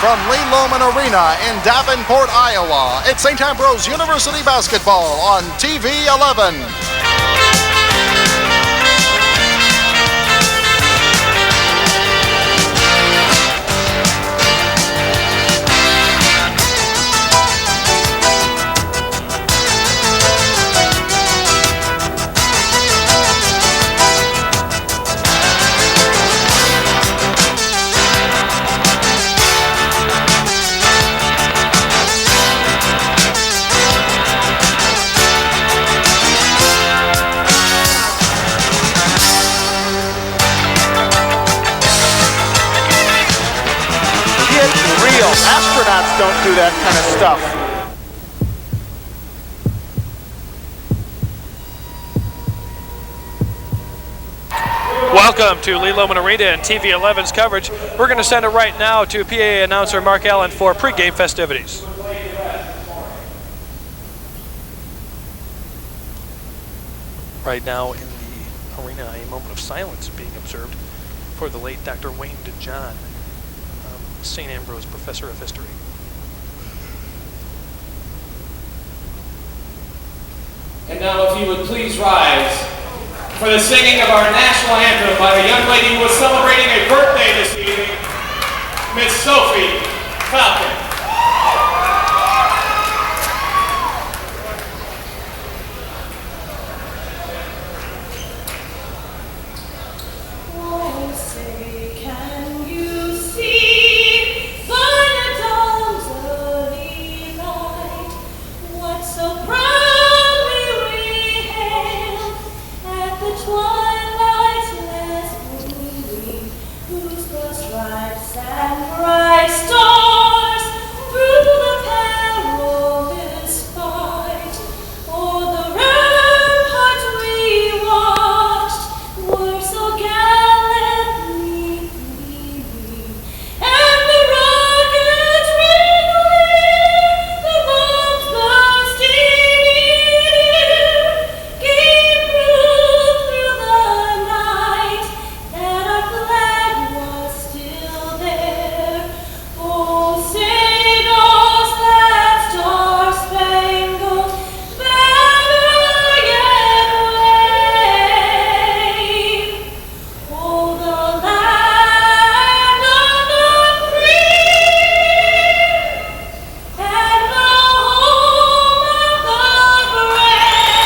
from Lee Lohman Arena in Davenport, Iowa, it's St. Ambrose University basketball on TV 11. Astronauts don't do that kind of stuff. Welcome to Lee Lohman Arena and TV 11's coverage. We're going to send it right now to PA announcer Mark Allen for pregame festivities. Right now in the arena, a moment of silence being observed for the late Dr. Wayne DeJohn, St. Ambrose professor of history. And now if you would please rise for the singing of our national anthem by the young lady who was celebrating a birthday this evening, Miss Sophie Falcon. And bright stars through the perilous fight. Oh, the ramparts we watched were so gallantly gleaming, and the rockets wriggling, the bombs bursting in, gave proof through the night that our flag was still there. Oh, sing us that star-spangled banner yet wave. Oh, the land of the free and the home of the brave.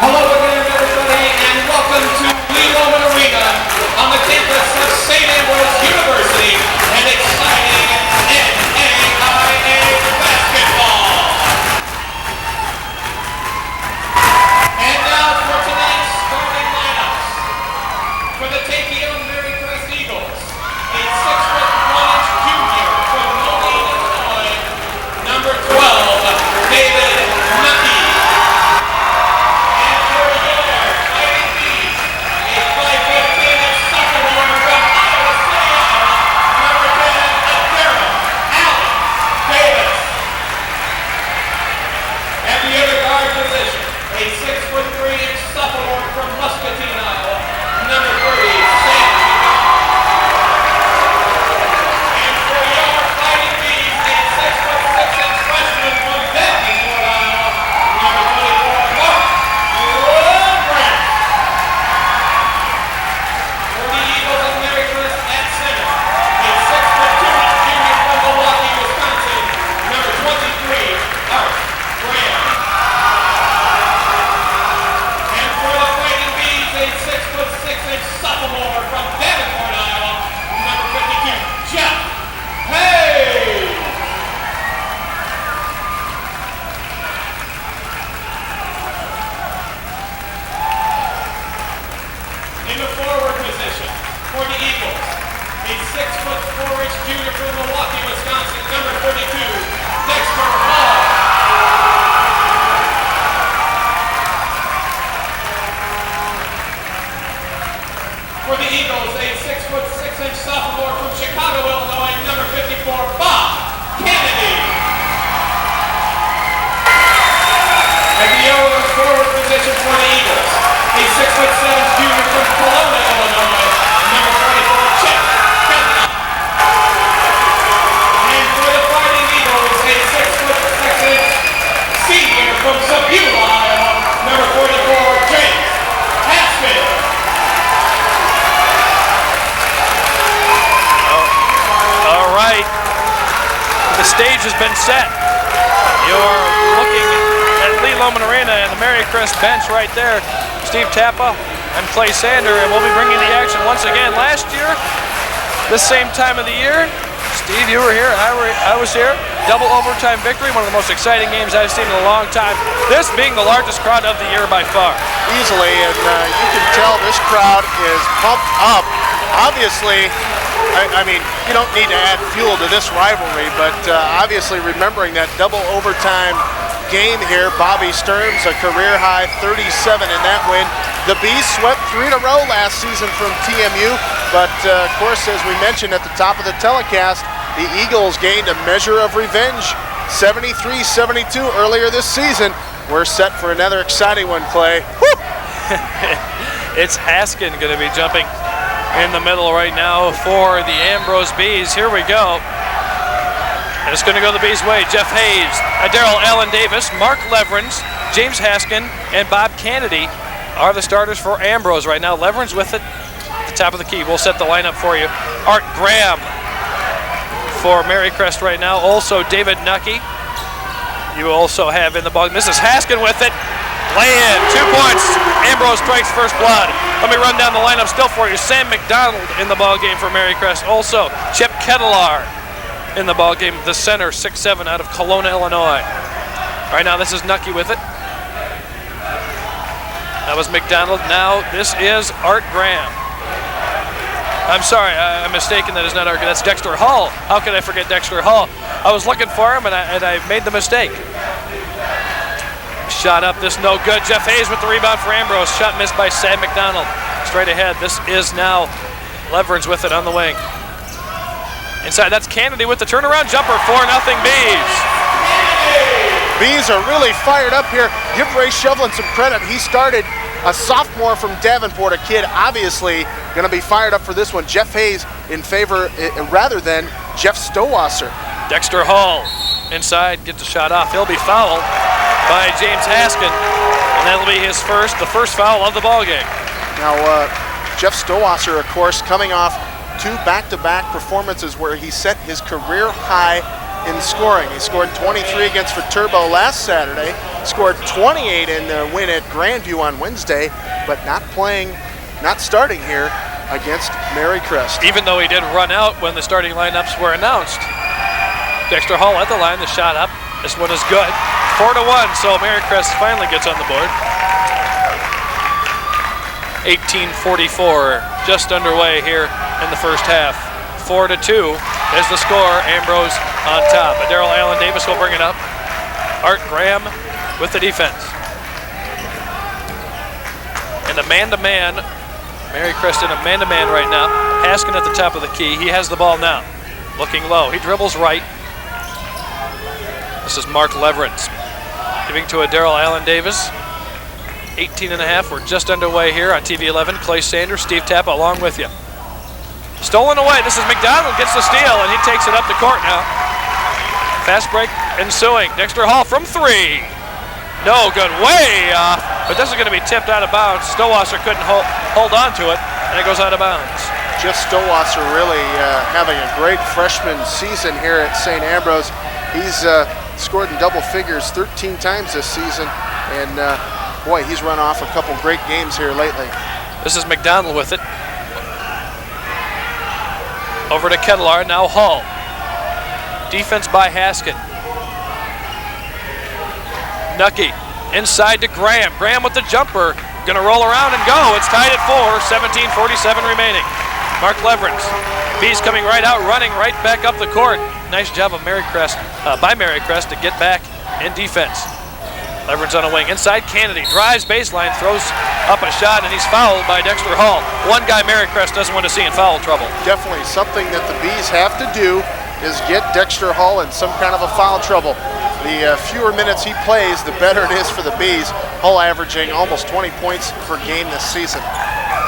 Hello again, everybody, and welcome to Lee Lohman Arena on the campus of St. Ambrose University and exciting NAIA basketball. And now for tonight's starting lineups. For the TMU Marycrest Eagles, a 6'1" junior from Moline, Illinois, number 12, David Nucky. And for your Fighting Bees, a 5'10" sophomore from Iowa City, number 10, Darryl Allen Davis. At the other guard position, a 6'3" sophomore from Muscatine, Iowa, number 30, Sam McDonald. And for your Fighting Bees, a 6'6" freshman from Davenport, Iowa, number 24, Mark Woodbridge. For the Eagles of Marycrest at center, a 6'2" junior from Milwaukee, Wisconsin, number 23, Art Graham. And for the Fighting Bees, a 6'6" sophomore from Davenport, Iowa, number 52, Jeff Hayes. In the forward position for the Eagles, a 6'4" junior from Milwaukee, Wisconsin, number 32, Dexter Hall. For the Eagles, a 6'6" sophomore from Chicago, Illinois, number 54, Bob Kennedy. At the forward position for the Eagles, a 6'7" junior from Kelowna, Illinois, number 24, Chip Kelly. And for the Fighting Eagles, a 6'6" senior from Sabula, Iowa, number 44, James Haskell. All right, the stage has been set. You're looking at Lee Loman Arena and the Marycrest bench right there. Steve Tappa and Clay Sander, and we'll be bringing the action once again. Last year, this same time of the year, Steve, you were here, I was here. Double overtime victory, one of the most exciting games I've seen in a long time. This being the largest crowd of the year by far. Easily, and you can tell this crowd is pumped up. Obviously, I mean, you don't need to add fuel to this rivalry, but obviously remembering that double overtime game here, Bobby Stearns, a career high 37 in that win. The Bees swept 3 in a row last season from TMU, but of course, as we mentioned at the top of the telecast, the Eagles gained a measure of revenge, 73-72 earlier this season. We're set for another exciting one, Clay. It's Haskin going to be jumping in the middle right now for the Ambrose Bees. Here we go. And it's going to go the Bees' way. Jeff Hayes, Darrell Allen Davis, Mark Leverins, James Haskin, and Bob Kennedy are the starters for Ambrose right now. Leverins with it at the top of the key. We'll set the lineup for you. Art Graham for Marycrest right now. Also David Nucky. You also have in the ball. Mrs. Haskin with it. Lay in, 2 points. Ambrose strikes first blood. Let me run down the lineup still for you. Sam McDonald in the ball game for Marycrest. Also, Chip Kettlar in the ball game. The center, 6'7", out of Kelowna, Illinois. Right now, this is Nucky with it. That was McDonald. Now this is Art Graham. I'm sorry, I'm mistaken. That is not Art. That's Dexter Hall. How could I forget Dexter Hall? I was looking for him, and I made the mistake. Shot up, this no good. Jeff Hayes with the rebound for Ambrose. Shot missed by Sam McDonald. Straight ahead, this is now Leverins with it on the wing. Inside, that's Kennedy with the turnaround jumper, 4-0 Bees. Bees are really fired up here. Give Ray Shevlin some credit. He started a sophomore from Davenport, a kid obviously going to be fired up for this one. Jeff Hayes in favor rather than Jeff Stowasser. Dexter Hall inside, gets a shot off. He'll be fouled by James Haskin, and that'll be his the first foul of the ball game. Now, Jeff Stowasser, of course, coming off 2 back-to-back performances where he set his career high in scoring. He scored 23 against Viterbo last Saturday, scored 28 in the win at Grandview on Wednesday, but not starting here against Marycrest. Even though he did run out when the starting lineups were announced. Dexter Hall at the line, the shot up. This one is good. 4-1, so Marycrest finally gets on the board. 18:44 just underway here in the first half. 4-2 is the score. Ambrose on top. Darrell Allen Davis will bring it up. Art Graham with the defense. And a man-to-man. Marycrest in a man-to-man right now. Haskin at the top of the key. He has the ball now. Looking low. He dribbles right. This is Mark Leverins giving to a Darrell Allen Davis. 18.5. We're just underway here on TV 11. Clay Sanders, Steve Tappa along with you. Stolen away. This is McDonald gets the steal, and he takes it up the court now. Fast break ensuing. Dexter Hall from 3. No good. Way off. But this is going to be tipped out of bounds. Stowasser couldn't hold on to it, and it goes out of bounds. Jeff Stowasser really having a great freshman season here at St. Ambrose. He's scored in double figures 13 times this season, and boy, he's run off a couple great games here lately. This is McDonald with it. Over to Kettlar, now Hall. Defense by Haskin. Nucky inside to Graham. Graham with the jumper. Gonna roll around and go. It's tied at 4, 17:47 remaining. Mark Leverins. Bees coming right out, running right back up the court. Nice job of Marycrest, by Marycrest to get back in defense. Leverins on a wing. Inside, Kennedy drives baseline, throws up a shot, and he's fouled by Dexter Hall. One guy Marycrest doesn't want to see in foul trouble. Definitely something that the Bees have to do is get Dexter Hall in some kind of a foul trouble. the fewer minutes he plays, the better it is for the Bees. Hull averaging almost 20 points per game this season.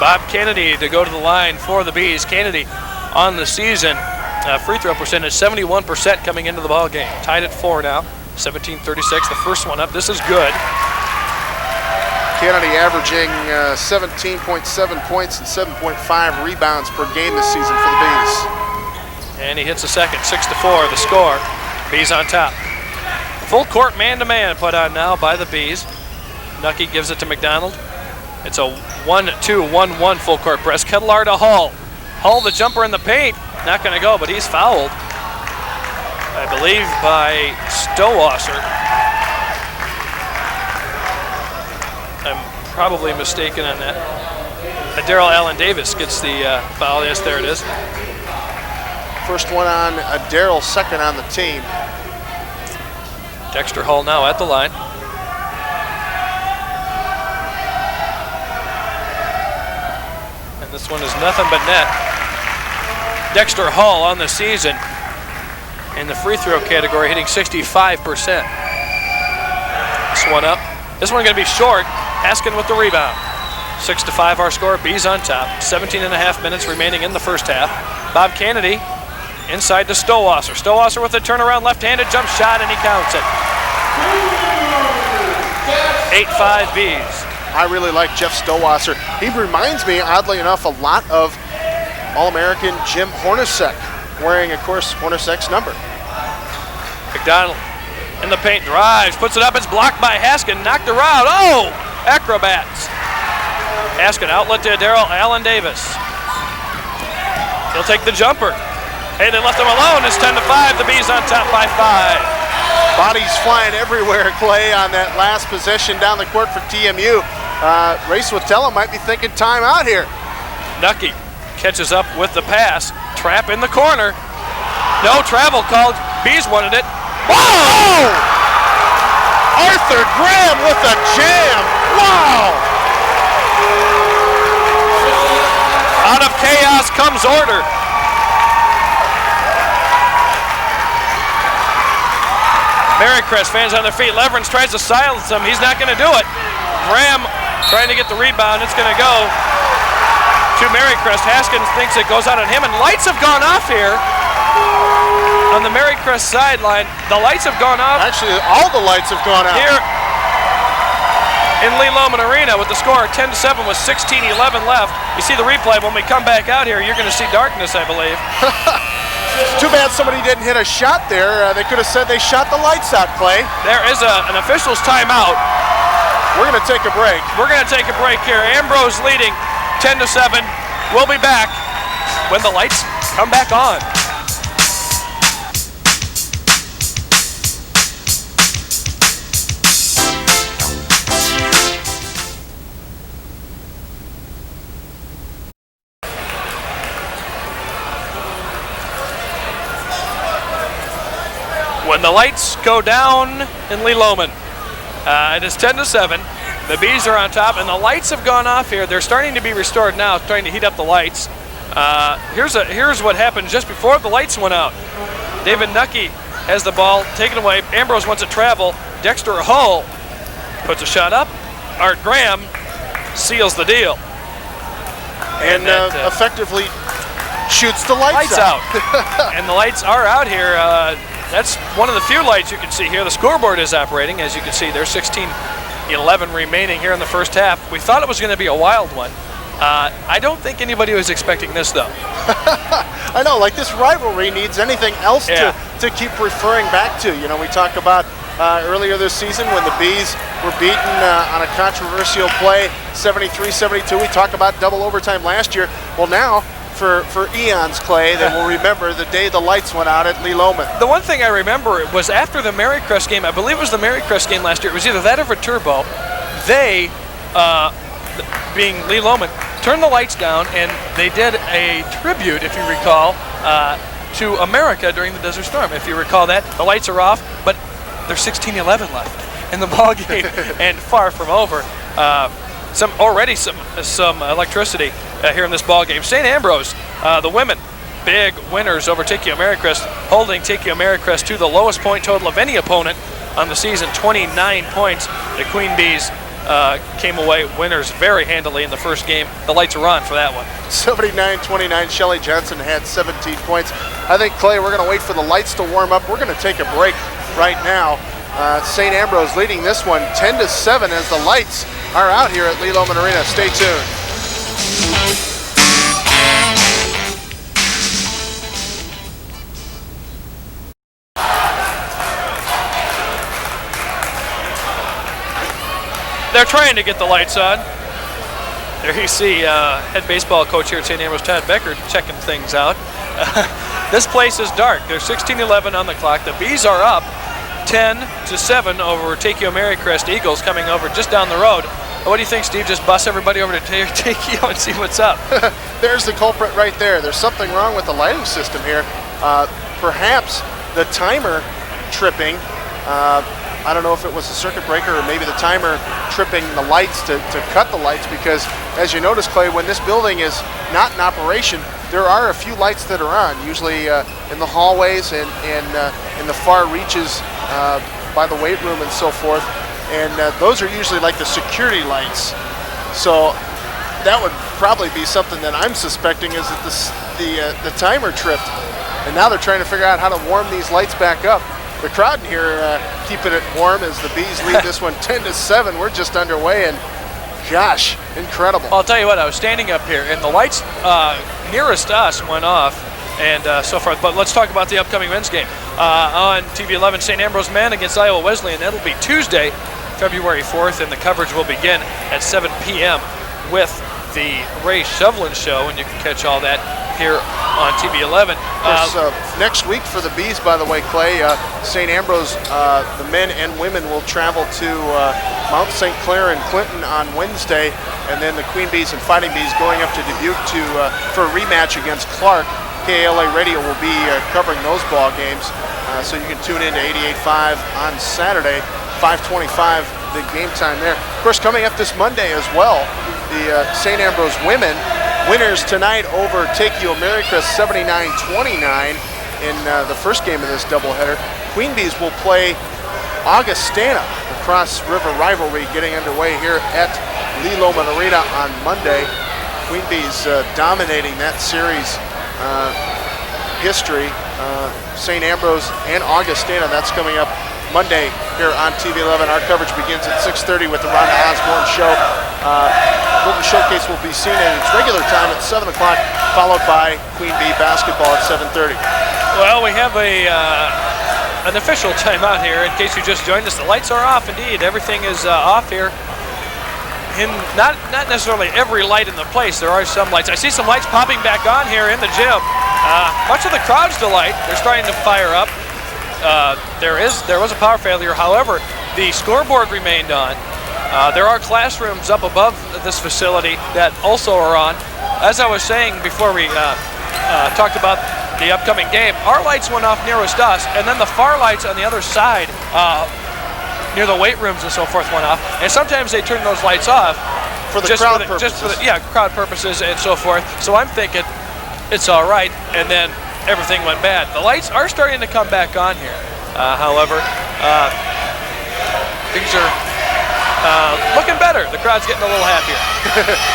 Bob Kennedy to go to the line for the Bees. Kennedy on the season, free throw percentage 71% coming into the ball game. Tied at 4 now, 17-36, the first one up. This is good. Kennedy averaging 17.7 points and 7.5 rebounds per game this season for the Bees. And he hits a second, 6-4 the score. Bees on top. Full court man-to-man put on now by the Bees. Nucky gives it to McDonald. It's a 1-2-1-1 full court press. Kettler to Hull. Hull, the jumper in the paint. Not going to go, but he's fouled, I believe, by Stowasser. I'm probably mistaken on that. Daryl Allen Davis gets the foul. Yes, there it is. First one on Daryl, second on the team. Dexter Hull now at the line. And this one is nothing but net. Dexter Hull on the season in the free throw category, hitting 65%. This one up. This one going to be short. Haskin with the rebound. 6-5 our score. Bees on top. 17.5 minutes remaining in the first half. Bob Kennedy inside to Stowasser. Stowasser with a turnaround left-handed jump shot, and he counts it. 8-5 Bees. I really like Jeff Stowasser. He reminds me, oddly enough, a lot of All-American Jim Hornacek, wearing, of course, Hornacek's number. McDonald in the paint, drives, puts it up. It's blocked by Haskin. Knocked around. Oh! Acrobats. Haskin outlet to Daryl Allen Davis. He'll take the jumper. Hey, they left him alone. It's 10-5. The Bees on top by 5. Bodies flying everywhere, Clay, on that last possession down the court for TMU. Ray Swatella might be thinking time out here. Nucky catches up with the pass. Trap in the corner. No travel called. Bees wanted it. Whoa! Arthur Graham with a jam. Wow! Out of chaos comes order. Marycrest fans on their feet. Leverance tries to silence him. He's not going to do it. Graham trying to get the rebound. It's going to go to Marycrest. Haskins thinks it goes out on him, and lights have gone off here on the Marycrest sideline. The lights have gone off. Actually, all the lights have gone out. Here in Lee Loman Arena with the score 10-7 with 16:11 left. You see the replay. When we come back out here, you're going to see darkness, I believe. Too bad somebody didn't hit a shot there. They could have said they shot the lights out, Clay. There is an official's timeout. We're going to take a break. We're going to take a break here. Ambrose leading 10-7. We'll be back when the lights come back on. When the lights go down in Lee Loman, it is 10-7. The Bees are on top, and the lights have gone off here. They're starting to be restored now, trying to heat up the lights. Here's what happened just before the lights went out. David Nucky has the ball taken away. Ambrose wants to travel. Dexter Hull puts a shot up. Art Graham seals the deal. And effectively shoots the lights out. And the lights are out here. That's one of the few lights you can see here. The scoreboard is operating, as you can see. There's 16:11 remaining here in the first half. We thought it was going to be a wild one. I don't think anybody was expecting this, though. I know, like this rivalry needs anything else to keep referring back to. You know, we talked about earlier this season when the Bees were beaten on a controversial play, 73-72. We talked about double overtime last year. Well, now, for eons, Clay, they will remember the day the lights went out at Lee Loman. The one thing I remember was after the Marycrest game, I believe it was the Marycrest game last year, it was either that or Viterbo, they, being Lee Loman, turned the lights down and they did a tribute, if you recall, to America during the Desert Storm. If you recall that, the lights are off, but there's 16:11 left in the ball game and far from over. Some electricity here in this ball game. St. Ambrose, the women, big winners over TMU Marycrest, holding TMU Marycrest to the lowest point total of any opponent on the season, 29 points. The Queen Bees came away winners very handily in the first game. The lights are on for that one. 79-29, Shelly Johnson had 17 points. I think, Clay, we're going to wait for the lights to warm up. We're going to take a break right now. St. Ambrose leading this one 10-7 as the lights are out here at Lee Lohman Arena. Stay tuned. They're trying to get the lights on. There you see head baseball coach here at St. Ambrose, Todd Becker, checking things out. This place is dark. There's 16:11 on the clock. The Bees are up 10-7 over TMU Marycrest Eagles coming over just down the road. What do you think, Steve? Just bus everybody over to TMU and see what's up. There's the culprit right there. There's something wrong with the lighting system here. Perhaps the timer tripping. I don't know if it was a circuit breaker or maybe the timer tripping the lights to cut the lights, because as you notice, Clay, when this building is not in operation, there are a few lights that are on, usually in the hallways and in the far reaches by the weight room and so forth. And those are usually like the security lights. So that would probably be something that I'm suspecting is that the timer tripped. And now they're trying to figure out how to warm these lights back up. The crowd in here keeping it warm as the Bees lead this one 10-7. We're just underway, and gosh, incredible. I'll tell you what, I was standing up here, and the lights nearest us went off, and so forth. But let's talk about the upcoming men's game. On TV 11, St. Ambrose men against Iowa Wesleyan. That'll be Tuesday, February 4th, and the coverage will begin at 7 p.m. with the Ray Shovlin Show, and you can catch all that here on TV 11. Next week for the Bees, by the way, Clay, St. Ambrose, the men and women will travel to Mount St. Clair and Clinton on Wednesday, and then the Queen Bees and Fighting Bees going up to Dubuque for a rematch against Clark. KALA Radio will be covering those ball games, so you can tune in to 88.5 on Saturday, 5:25 the game time there. Of course, coming up this Monday as well, the St. Ambrose women winners tonight over TMU Marycrest 79-29 in the first game of this doubleheader. Queen Bees will play Augustana. The Cross River rivalry getting underway here at Lee Lohman Arena on Monday. Queen Bees dominating that series history. St. Ambrose and Augustana, that's coming up Monday here on TV 11. Our coverage begins at 6:30 with the Rhonda Osborne Show. Golden Showcase will be seen at its regular time at 7 o'clock, followed by Queen Bee basketball at 7:30. Well, we have an official timeout here in case you just joined us. The lights are off indeed. Everything is off here. In not necessarily every light in the place. There are some lights. I see some lights popping back on here in the gym. Much of the crowd's delight. They're starting to fire up. There was a power failure. However, the scoreboard remained on. There are classrooms up above this facility that also are on. As I was saying before we talked about the upcoming game, our lights went off nearest us, and then the far lights on the other side near the weight rooms and so forth went off. And sometimes they turn those lights off For the crowd purposes. just for the crowd purposes and so forth. So I'm thinking it's all right, and then everything went bad. The lights are starting to come back on here. However, things are looking better. The crowd's getting a little happier.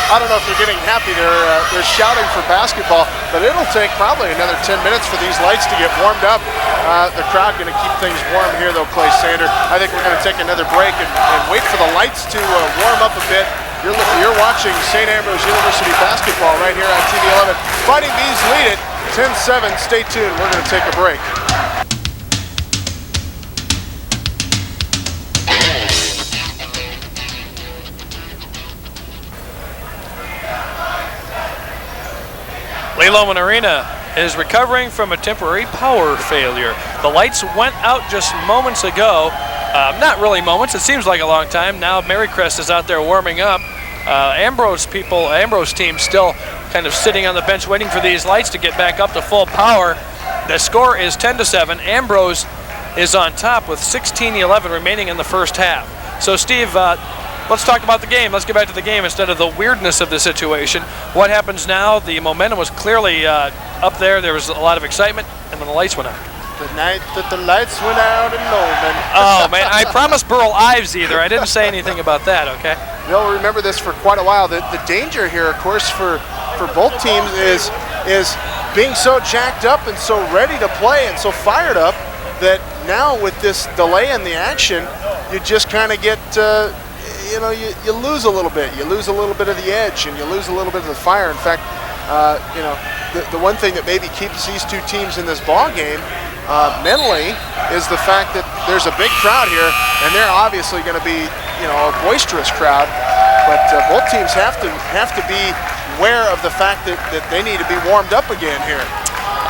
I don't know if they're getting happy. They're shouting for basketball, but it'll take probably another 10 minutes for these lights to get warmed up. The crowd going to keep things warm here, though, Clay Sander. I think we're going to take another break and wait for the lights to warm up a bit. You're watching St. Ambrose University basketball right here on TV 11. Fighting Bees lead it 10-7. Stay tuned. We're going to take a break. Lee Lohman Arena is recovering from a temporary power failure. The lights went out just moments ago. Not really moments, it seems like a long time. Now Marycrest is out there warming up. Ambrose team still kind of sitting on the bench waiting for these lights to get back up to full power. The score is 10-7. Ambrose is on top with 16:11 remaining in the first half. So Steve, let's talk about the game. Let's get back to the game instead of the weirdness of the situation. What happens now? The momentum was clearly up there. There was a lot of excitement, and then the lights went out. The night that the lights went out in Lowman. Oh, man, I promised Burl Ives either. I didn't say anything about that, okay? They'll remember this for quite a while. The danger here, of course, for both teams is being so jacked up and so ready to play and so fired up that now with this delay in the action, you just kind of get, you lose a little bit. You lose a little bit of the edge and you lose a little bit of the fire. In fact, the one thing that maybe keeps these two teams in this ball game mentally is the fact that there's a big crowd here, and they're obviously going to be, a boisterous crowd. But both teams have to be aware of the fact that they need to be warmed up again here.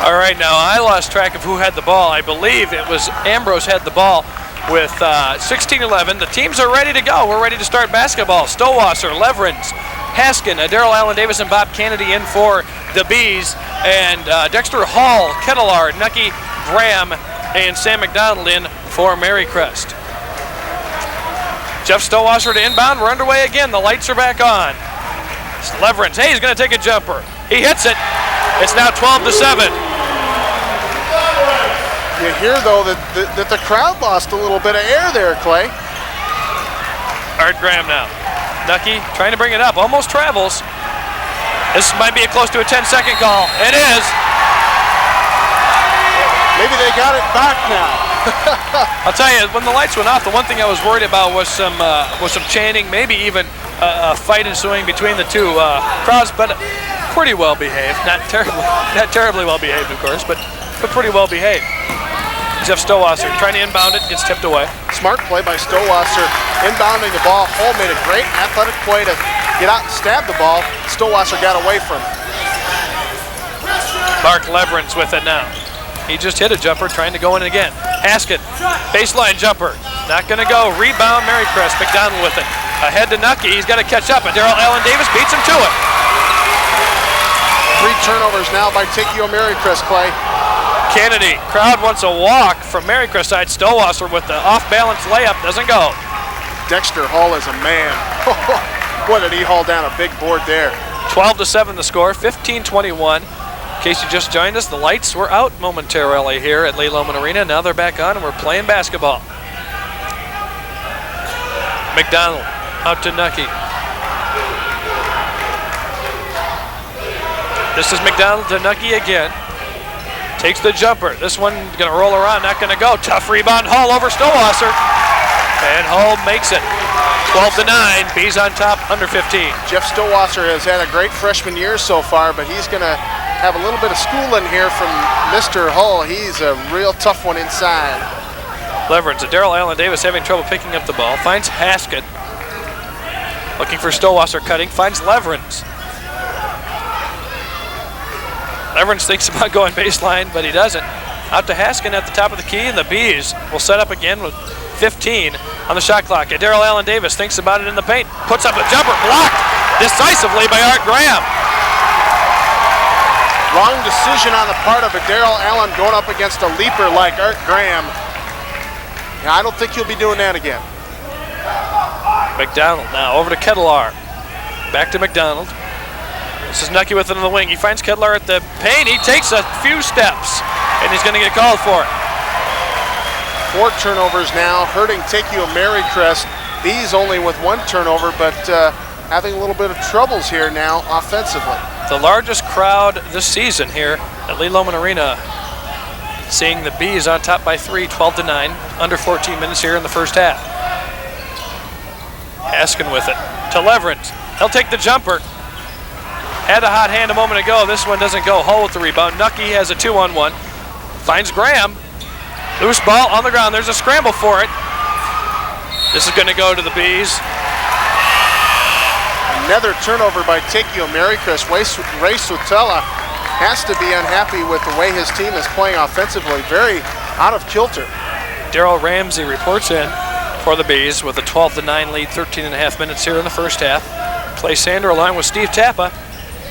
All right, now I lost track of who had the ball. I believe it was Ambrose had the ball with 16-11. The teams are ready to go. We're ready to start basketball. Stowasser, Leverins, Haskin, Daryl Allen Davis, and Bob Kennedy in for the Bees, and Dexter Hall, Kettlard, Nucky, Graham, and Sam McDonald in for Marycrest. Jeff Stowasser to inbound. We're underway again. The lights are back on. Leverins, hey, he's going to take a jumper. He hits it. It's now 12-7. You hear, though, that the crowd lost a little bit of air there, Clay. Art Graham now. Nucky trying to bring it up. Almost travels. This might be close to a 10-second call. It is. Maybe they got it back now. I'll tell you, when the lights went off, the one thing I was worried about was some chanting, maybe even a fight ensuing between the two crowds, but pretty well behaved. Not terribly well behaved, of course, but pretty well behaved. Jeff Stowasser trying to inbound it, gets tipped away. Smart play by Stowasser, inbounding the ball. Hull made a great athletic play to get out and stab the ball. Stowasser got away from it. Mark Leverins with it now. He just hit a jumper, trying to go in again. Haskin, baseline jumper, not going to go. Rebound, Marycrest. McDonald with it. Ahead to Nucky. He's got to catch up, and Daryl Allen Davis beats him to it. 3 turnovers now by TMU Marycrest, Clay. Kennedy, crowd wants a walk from Marycrest side. Stowasser with the off-balance layup, doesn't go. Dexter Hall is a man. Boy, did he haul down a big board there. 12-7 the score, 15-21. In case you just joined us, the lights were out momentarily here at Lee Loman Arena. Now they're back on and we're playing basketball. McDonald out to Nucky. This is McDonald to Nucky again. Takes the jumper. This one going to roll around, not going to go. Tough rebound, Hull over Stowasser. And Hull makes it. 12-9, Bees on top, under 15. Jeff Stowasser has had a great freshman year so far, but he's going to have a little bit of schooling here from Mr. Hull. He's a real tough one inside. Leverins, Daryl Allen Davis having trouble picking up the ball. Finds Haskin. Looking for Stowasser cutting. Finds Leverins. Leverins thinks about going baseline, but he doesn't. Out to Haskin at the top of the key, and the Bees will set up again with 15 on the shot clock. Daryl Allen Davis thinks about it in the paint. Puts up a jumper, blocked decisively by Art Graham. Wrong decision on the part of Daryl Allen going up against a leaper like Art Graham. Yeah, I don't think he'll be doing that again. McDonald now over to Kettlar. Back to McDonald. This is Nucky with it on the wing. He finds Kettlar at the paint. He takes a few steps, and he's going to get called for it. 4 turnovers now, hurting TMU Marycrest. Bees only with 1 turnover, but having a little bit of troubles here now offensively. The largest crowd this season here at Lee Loman Arena, seeing the Bees on top by 3, 12-9, under 14 minutes here in the first half. Haskin with it to Leverins. He'll take the jumper. Had a hot hand a moment ago. This one doesn't go. Hull with the rebound. Nucky has a 2-on-1. Finds Graham. Loose ball on the ground. There's a scramble for it. This is going to go to the Bees. Another turnover by TMU Marycrest. Ray Sotella has to be unhappy with the way his team is playing offensively. Very out of kilter. Daryl Ramsey reports in for the Bees with a 12-9 lead, 13.5 minutes here in the first half. Clay Sander along with Steve Tappa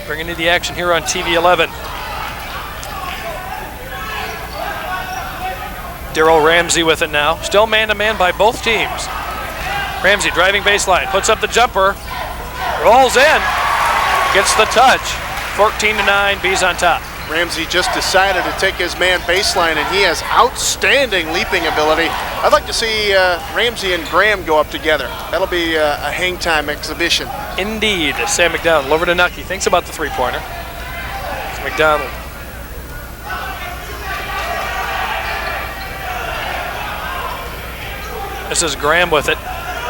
bringing you the action here on TV 11. Daryl Ramsey with it now. Still man-to-man by both teams. Ramsey driving baseline, puts up the jumper, rolls in, gets the touch. 14-9, Bees on top. Ramsey just decided to take his man baseline, and he has outstanding leaping ability. I'd like to see Ramsey and Graham go up together. That'll be a hang time exhibition. Indeed. Sam McDonald over to Nucky. Thinks about the three-pointer. It's McDonald. This is Graham with it.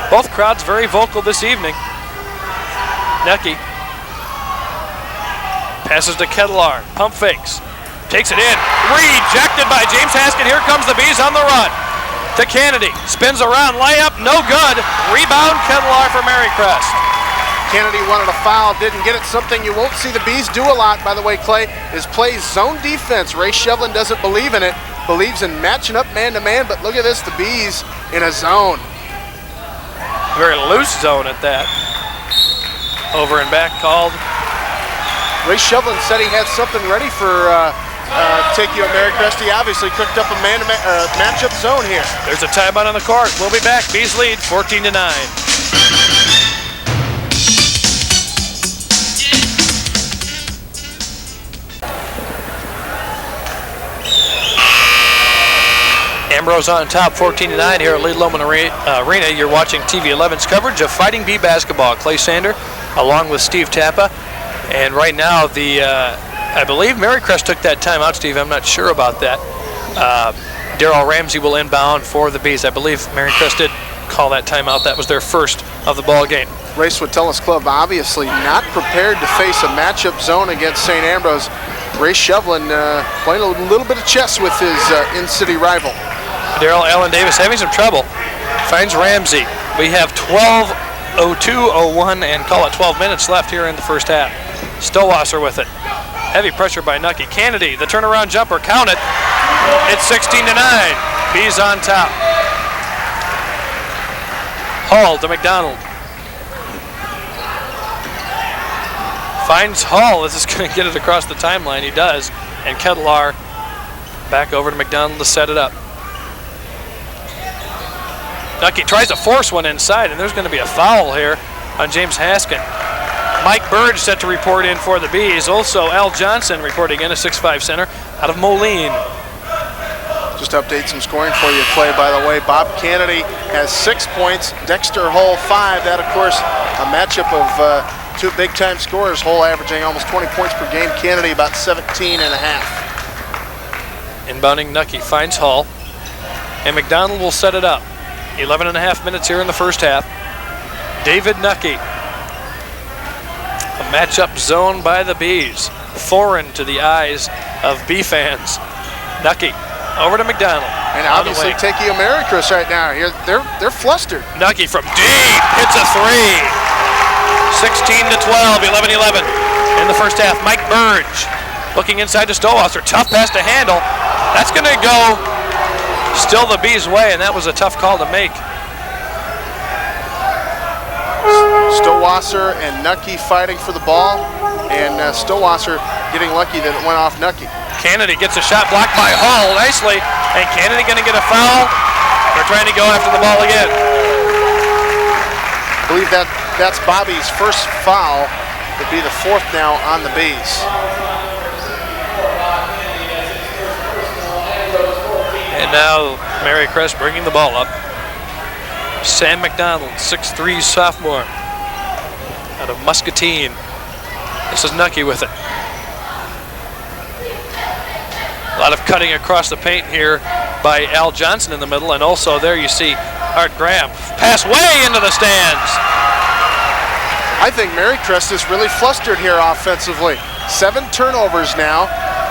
Both crowds very vocal this evening. Nucky passes to Kettlar. Pump fakes. Takes it in. Rejected by James Haskin. Here comes the Bees on the run. To Kennedy. Spins around. Layup. No good. Rebound Kettlar for Marycrest. Kennedy wanted a foul. Didn't get it. Something you won't see the Bees do a lot, by the way, Clay, is play zone defense. Ray Shevlin doesn't believe in it. Believes in matching up man-to-man, but look at this. The Bees in a zone. Very loose zone at that. Over and back called. Ray Shevlin said he had something ready for TMU at Marycrest. He obviously cooked up a matchup zone here. There's a timeout on the court. We'll be back. Bees lead 14-9. Ambrose on top, 14-9 here at Lee Loman Arena. You're watching TV 11's coverage of Fighting Bee basketball. Clay Sander along with Steve Tappa. And right now, I believe Marycrest took that timeout, Steve. I'm not sure about that. Darrell Ramsey will inbound for the Bees. I believe Marycrest did call that timeout. That was their first of the ball game. Raceway Tennis Club obviously not prepared to face a matchup zone against St. Ambrose. Ray Shevlin playing a little bit of chess with his in-city rival. Darrell Allen Davis having some trouble. Finds Ramsey. We have 12:02:01 and call it 12 minutes left here in the first half. Stowasser with it. Heavy pressure by Nucky. Kennedy, the turnaround jumper, count it. It's 16-9. Bees on top. Hall to McDonald. Finds Hall. This is going to get it across the timeline. He does. And Kettlar back over to McDonald to set it up. Nucky tries to force one inside, and there's going to be a foul here on James Haskin. Mike Burge set to report in for the Bees. Also, Al Johnson reporting in, a 6'5" center out of Moline. Just to update some scoring for you, Clay, by the way. Bob Kennedy has 6 points. Dexter Hull 5. That, of course, a matchup of two big-time scorers. Hull averaging almost 20 points per game. Kennedy about 17 and a half. Inbounding Nucky finds Hull, and McDonald will set it up. 11 and a half minutes here in the first half. David Nucky. A matchup zone by the Bees. Foreign to the eyes of Bee fans. Nucky over to McDonald. And obviously TMU Marycrest right now. They're flustered. Nucky from deep hits a three. 16-12, 11-11 in the first half. Mike Burge looking inside to Stowasser. Tough pass to handle. That's going to go still the Bees' way, and that was a tough call to make. Stowasser and Nucky fighting for the ball, and Stowasser getting lucky that it went off Nucky. Kennedy gets a shot blocked by Hall nicely, and Kennedy going to get a foul. They're trying to go after the ball again. I believe that's Bobby's first foul. It'd be the fourth now on the Bees. And now Marycrest bringing the ball up. Sam McDonald, 6'3" sophomore out of Muscatine. This is Nucky with it. A lot of cutting across the paint here by Al Johnson in the middle, and also there you see Art Graham. Pass way into the stands. I think Marycrest is really flustered here offensively. 7 turnovers now.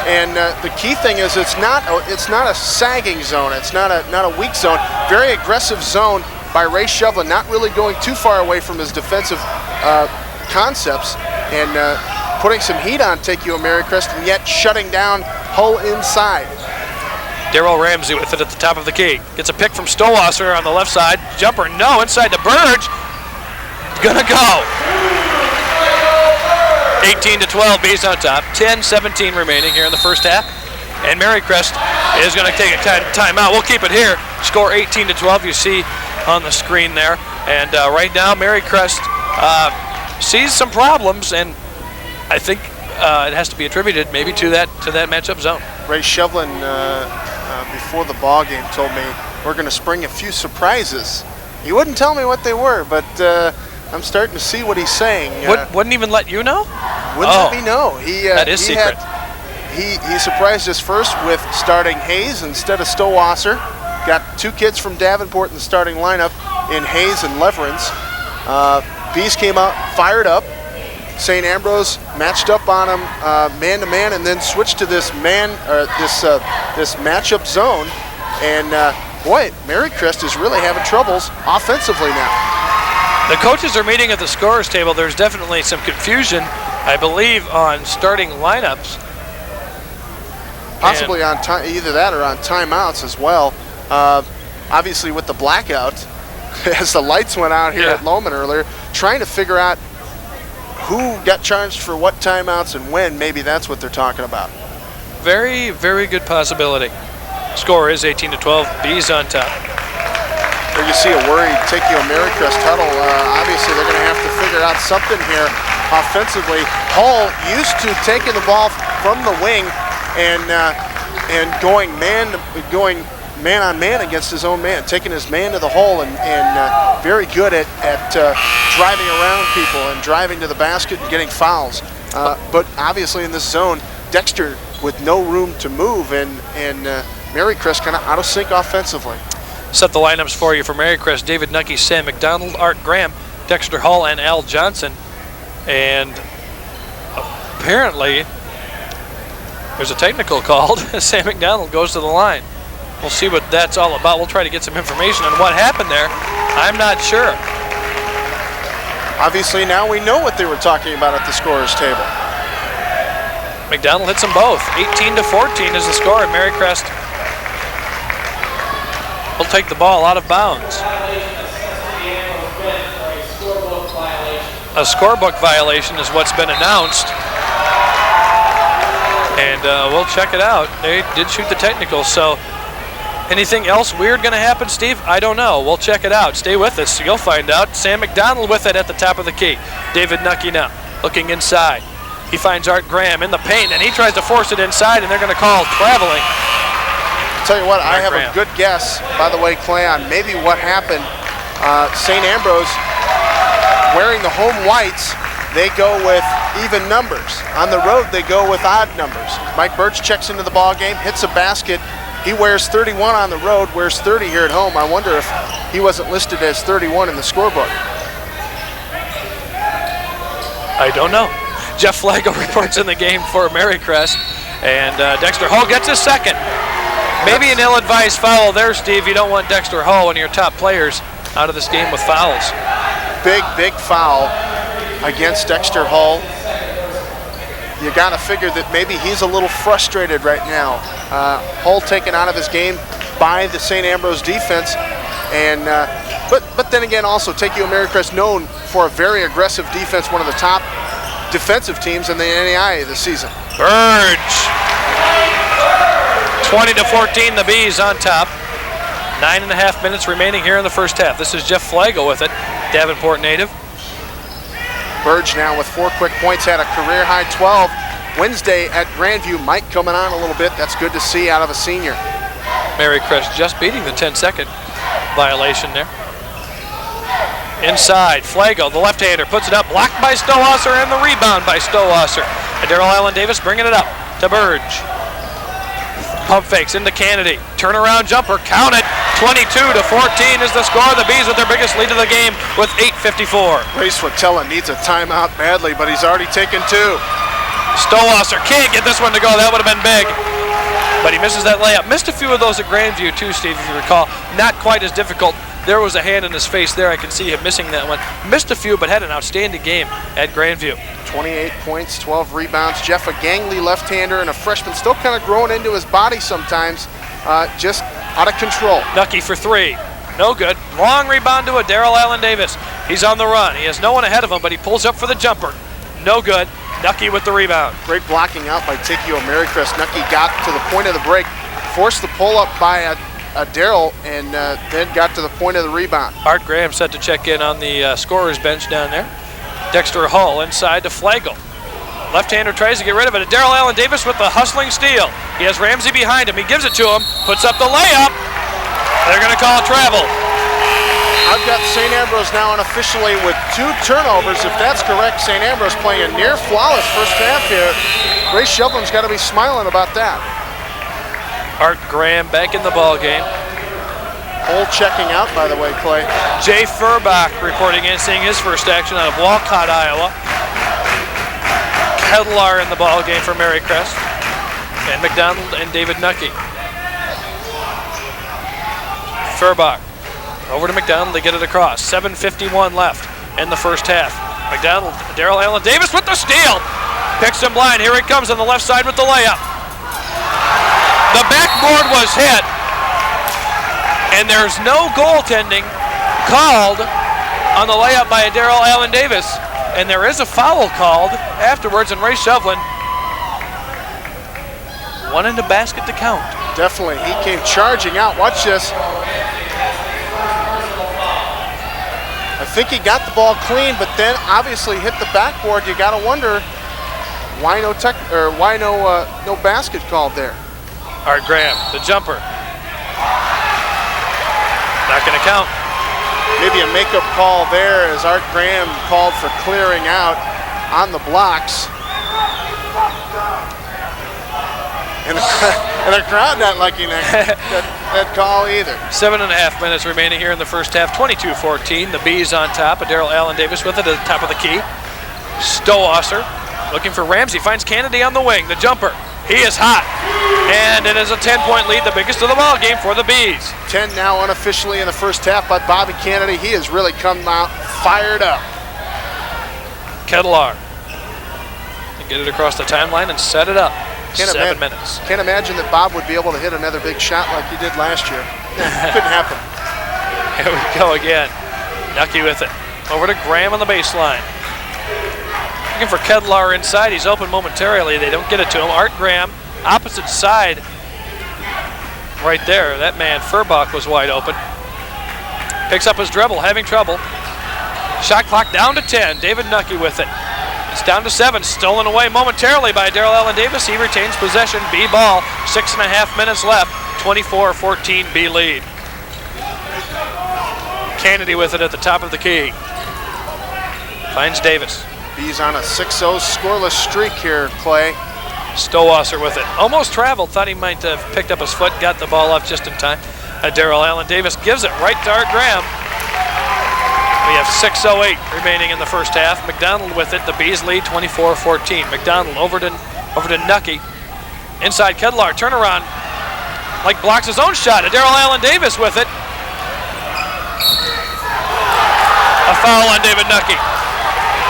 And the key thing is it's not a sagging zone. It's not a weak zone. Very aggressive zone by Ray Shevlin, not really going too far away from his defensive concepts, and putting some heat on TMU Marycrest, and yet shutting down Hull inside. Darrell Ramsey with it at the top of the key. Gets a pick from Stowasser on the left side. Jumper, no, inside to Burge. Gonna go. 18-12, Bees on top. 10-17 remaining here in the first half. And Marycrest is going to take a timeout. We'll keep it here. Score 18-12, you see on the screen there. And right now, Marycrest sees some problems, and I think it has to be attributed maybe to that matchup zone. Ray Shevlin, before the ball game, told me we're going to spring a few surprises. He wouldn't tell me what they were, but I'm starting to see what he's saying. Wouldn't even let you know? Wouldn't let me know. That is secret. He surprised us first with starting Hayes instead of Stowasser. Got 2 kids from Davenport in the starting lineup in Hayes and Leverance. Bees came out fired up. St. Ambrose matched up on him man-to-man, and then switched to this this matchup zone. And boy, Marycrest is really having troubles offensively now. The coaches are meeting at the scorers table. There's definitely some confusion, I believe, on starting lineups. Possibly on either that or on timeouts as well. Obviously with the blackout, as the lights went out here at Lohman earlier, trying to figure out who got charged for what timeouts and when. Maybe that's what they're talking about. Very, very good possibility. Score is 18-12. Bees on top. There you see a worried Takeo Marycrest huddle. Obviously, they're going to have to figure out something here offensively. Hull used to taking the ball from the wing and going man on man against his own man, taking his man to the hole, and very good at driving around people and driving to the basket and getting fouls. But obviously in this zone, Dexter with no room to move, and Marycrest kind of out of sync offensively. Set the lineups for you for Marycrest: David Nucky, Sam McDonald, Art Graham, Dexter Hall, and Al Johnson. And apparently there's a technical called. Sam McDonald goes to the line. We'll see what that's all about. We'll try to get some information on what happened there. I'm not sure. Obviously now we know what they were talking about at the scorer's table. McDonald hits them both. 18-14 is the score, and Marycrest will take the ball out of bounds. A scorebook violation is what's been announced. And we'll check it out. They did shoot the technical, so anything else weird going to happen, Steve? I don't know. We'll check it out. Stay with us. You'll find out. Sam McDonald with it at the top of the key. David Nucky now looking inside. He finds Art Graham in the paint, and he tries to force it inside, and they're going to call traveling. Tell you what, I have a good guess, by the way, Clay, on maybe what happened. St. Ambrose wearing the home whites, they go with even numbers. On the road, they go with odd numbers. Mike Birch checks into the ball game, hits a basket. He wears 31 on the road, wears 30 here at home. I wonder if he wasn't listed as 31 in the scorebook. I don't know. Jeff Flagel reports in the game for Marycrest, and Dexter Hall gets his second. Maybe an ill-advised foul there, Steve. You don't want Dexter Hall, one of your top players, out of this game with fouls. Big foul against Dexter Hall. You got to figure that maybe he's a little frustrated right now. Hull taken out of his game by the St. Ambrose defense, and but then again, also Takeo Marycrest known for a very aggressive defense, one of the top defensive teams in the NAIA this season. Burge. 20-14, the Bees on top. 9.5 minutes remaining here in the first half. This is Jeff Flagel with it, Davenport native. Burge now with 4 quick points, had a career-high 12 Wednesday at Grandview. Mike coming on a little bit. That's good to see out of a senior. Marycrest just beating the 10-second violation there. Inside, Flagel, the left-hander, puts it up, blocked by Stowasser, and the rebound by Stowasser. And Darrell Allen Davis bringing it up to Burge. Pump fakes into Kennedy. Turnaround jumper, count it. 22-14 is the score. The Bees with their biggest lead of the game with 8:54. Ray Swatella needs a timeout badly, but he's already taken 2. Stowasser can't get this one to go. That would have been big. But he misses that layup. Missed a few of those at Grandview too, Steve, if you recall. Not quite as difficult. There was a hand in his face there. I can see him missing that one. Missed a few, but had an outstanding game at Grandview. 28 points, 12 rebounds. Jeff, a gangly left-hander and a freshman, still kind of growing into his body sometimes. Just out of control. Nucky for 3. No good. Long rebound to a Darrell Allen Davis. He's on the run. He has no one ahead of him, but he pulls up for the jumper. No good. Nucky with the rebound. Great blocking out by Takeo Marycrest. Nucky got to the point of the break, forced the pull-up by a Darrell, and then got to the point of the rebound. Art Graham set to check in on the scorer's bench down there. Dexter Hall inside to Flagel. Left-hander tries to get rid of it. Daryl Allen Davis with the hustling steal. He has Ramsey behind him. He gives it to him, puts up the layup. They're going to call travel. I've got St. Ambrose now unofficially with 2 turnovers. If that's correct, St. Ambrose playing a near flawless first half here. Ray Shovlin's got to be smiling about that. Art Graham back in the ball game. Hole checking out, by the way, Clay. Jay Furbach reporting in, seeing his first action out of Walcott, Iowa. Kedlar in the ball game for Marycrest. And McDonald and David Nucky. Furbach over to McDonald to get it across. 7:51 left in the first half. McDonald, Daryl Allen Davis with the steal. Picks him blind. Here he comes on the left side with the layup. The backboard was hit. And there's no goaltending called on the layup by Daryl Allen Davis. And there is a foul called afterwards, and Ray Shovlin wanted the basket to count. Definitely, he came charging out. Watch this. I think he got the ball clean, but then obviously hit the backboard. You got to wonder why no basket called there. Art Graham, the jumper. Not going to count. Maybe a makeup call there as Art Graham called for clearing out on the blocks. And the crowd not liking that call either. 7.5 minutes remaining here in the first half. 22-14. The Bees on top. Daryl Allen Davis with it at the top of the key. Stowasser looking for Ramsey. Finds Kennedy on the wing. The jumper. He is hot. And it is a 10-point lead, the biggest of the ball game for the Bees. 10 now unofficially in the first half by Bobby Kennedy. He has really come out fired up. Kedlar. Get it across the timeline and set it up. 7 minutes. Can't imagine that Bob would be able to hit another big shot like he did last year. Couldn't happen. Here we go again. Nucky with it. Over to Graham on the baseline. Looking for Kedlar inside. He's open momentarily. They don't get it to him. Art Graham, opposite side. Right there. That man, Furbach, was wide open. Picks up his dribble, having trouble. Shot clock down to 10. David Nucky with it. It's down to 7. Stolen away momentarily by Daryl Allen Davis. He retains possession. B ball. 6.5 minutes left. 24-14 B lead. Kennedy with it at the top of the key. Finds Davis. He's on a 6-0 scoreless streak here, Clay. Stowasser with it. Almost traveled. Thought he might have picked up his foot. Got the ball off just in time. Daryl Allen Davis gives it right to Art Graham. We have 6:08 remaining in the first half. McDonald with it. The Bees lead 24-14. McDonald over to Nucky. Inside Kedlar. Turnaround. Like blocks his own shot. Daryl Allen Davis with it. A foul on David Nucky.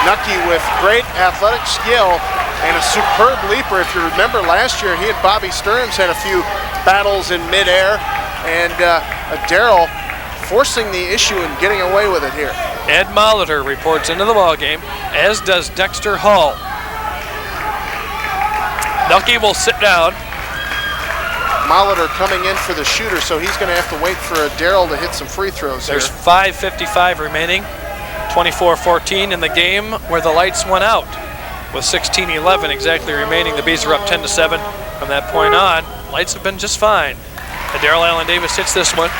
Nucky with great athletic skill and a superb leaper. If you remember last year, he and Bobby Stearns had a few battles in midair. And Daryl forcing the issue and getting away with it here. Ed Molitor reports into the ballgame, as does Dexter Hall. Nucky will sit down. Molitor coming in for the shooter, so he's going to have to wait for Daryl to hit some free throws here. There's 5:55 remaining. 24-14 in the game where the lights went out. With 16:11 exactly remaining, the Bees are up 10-7 from that point on. Lights have been just fine. Daryl Allen Davis hits this one.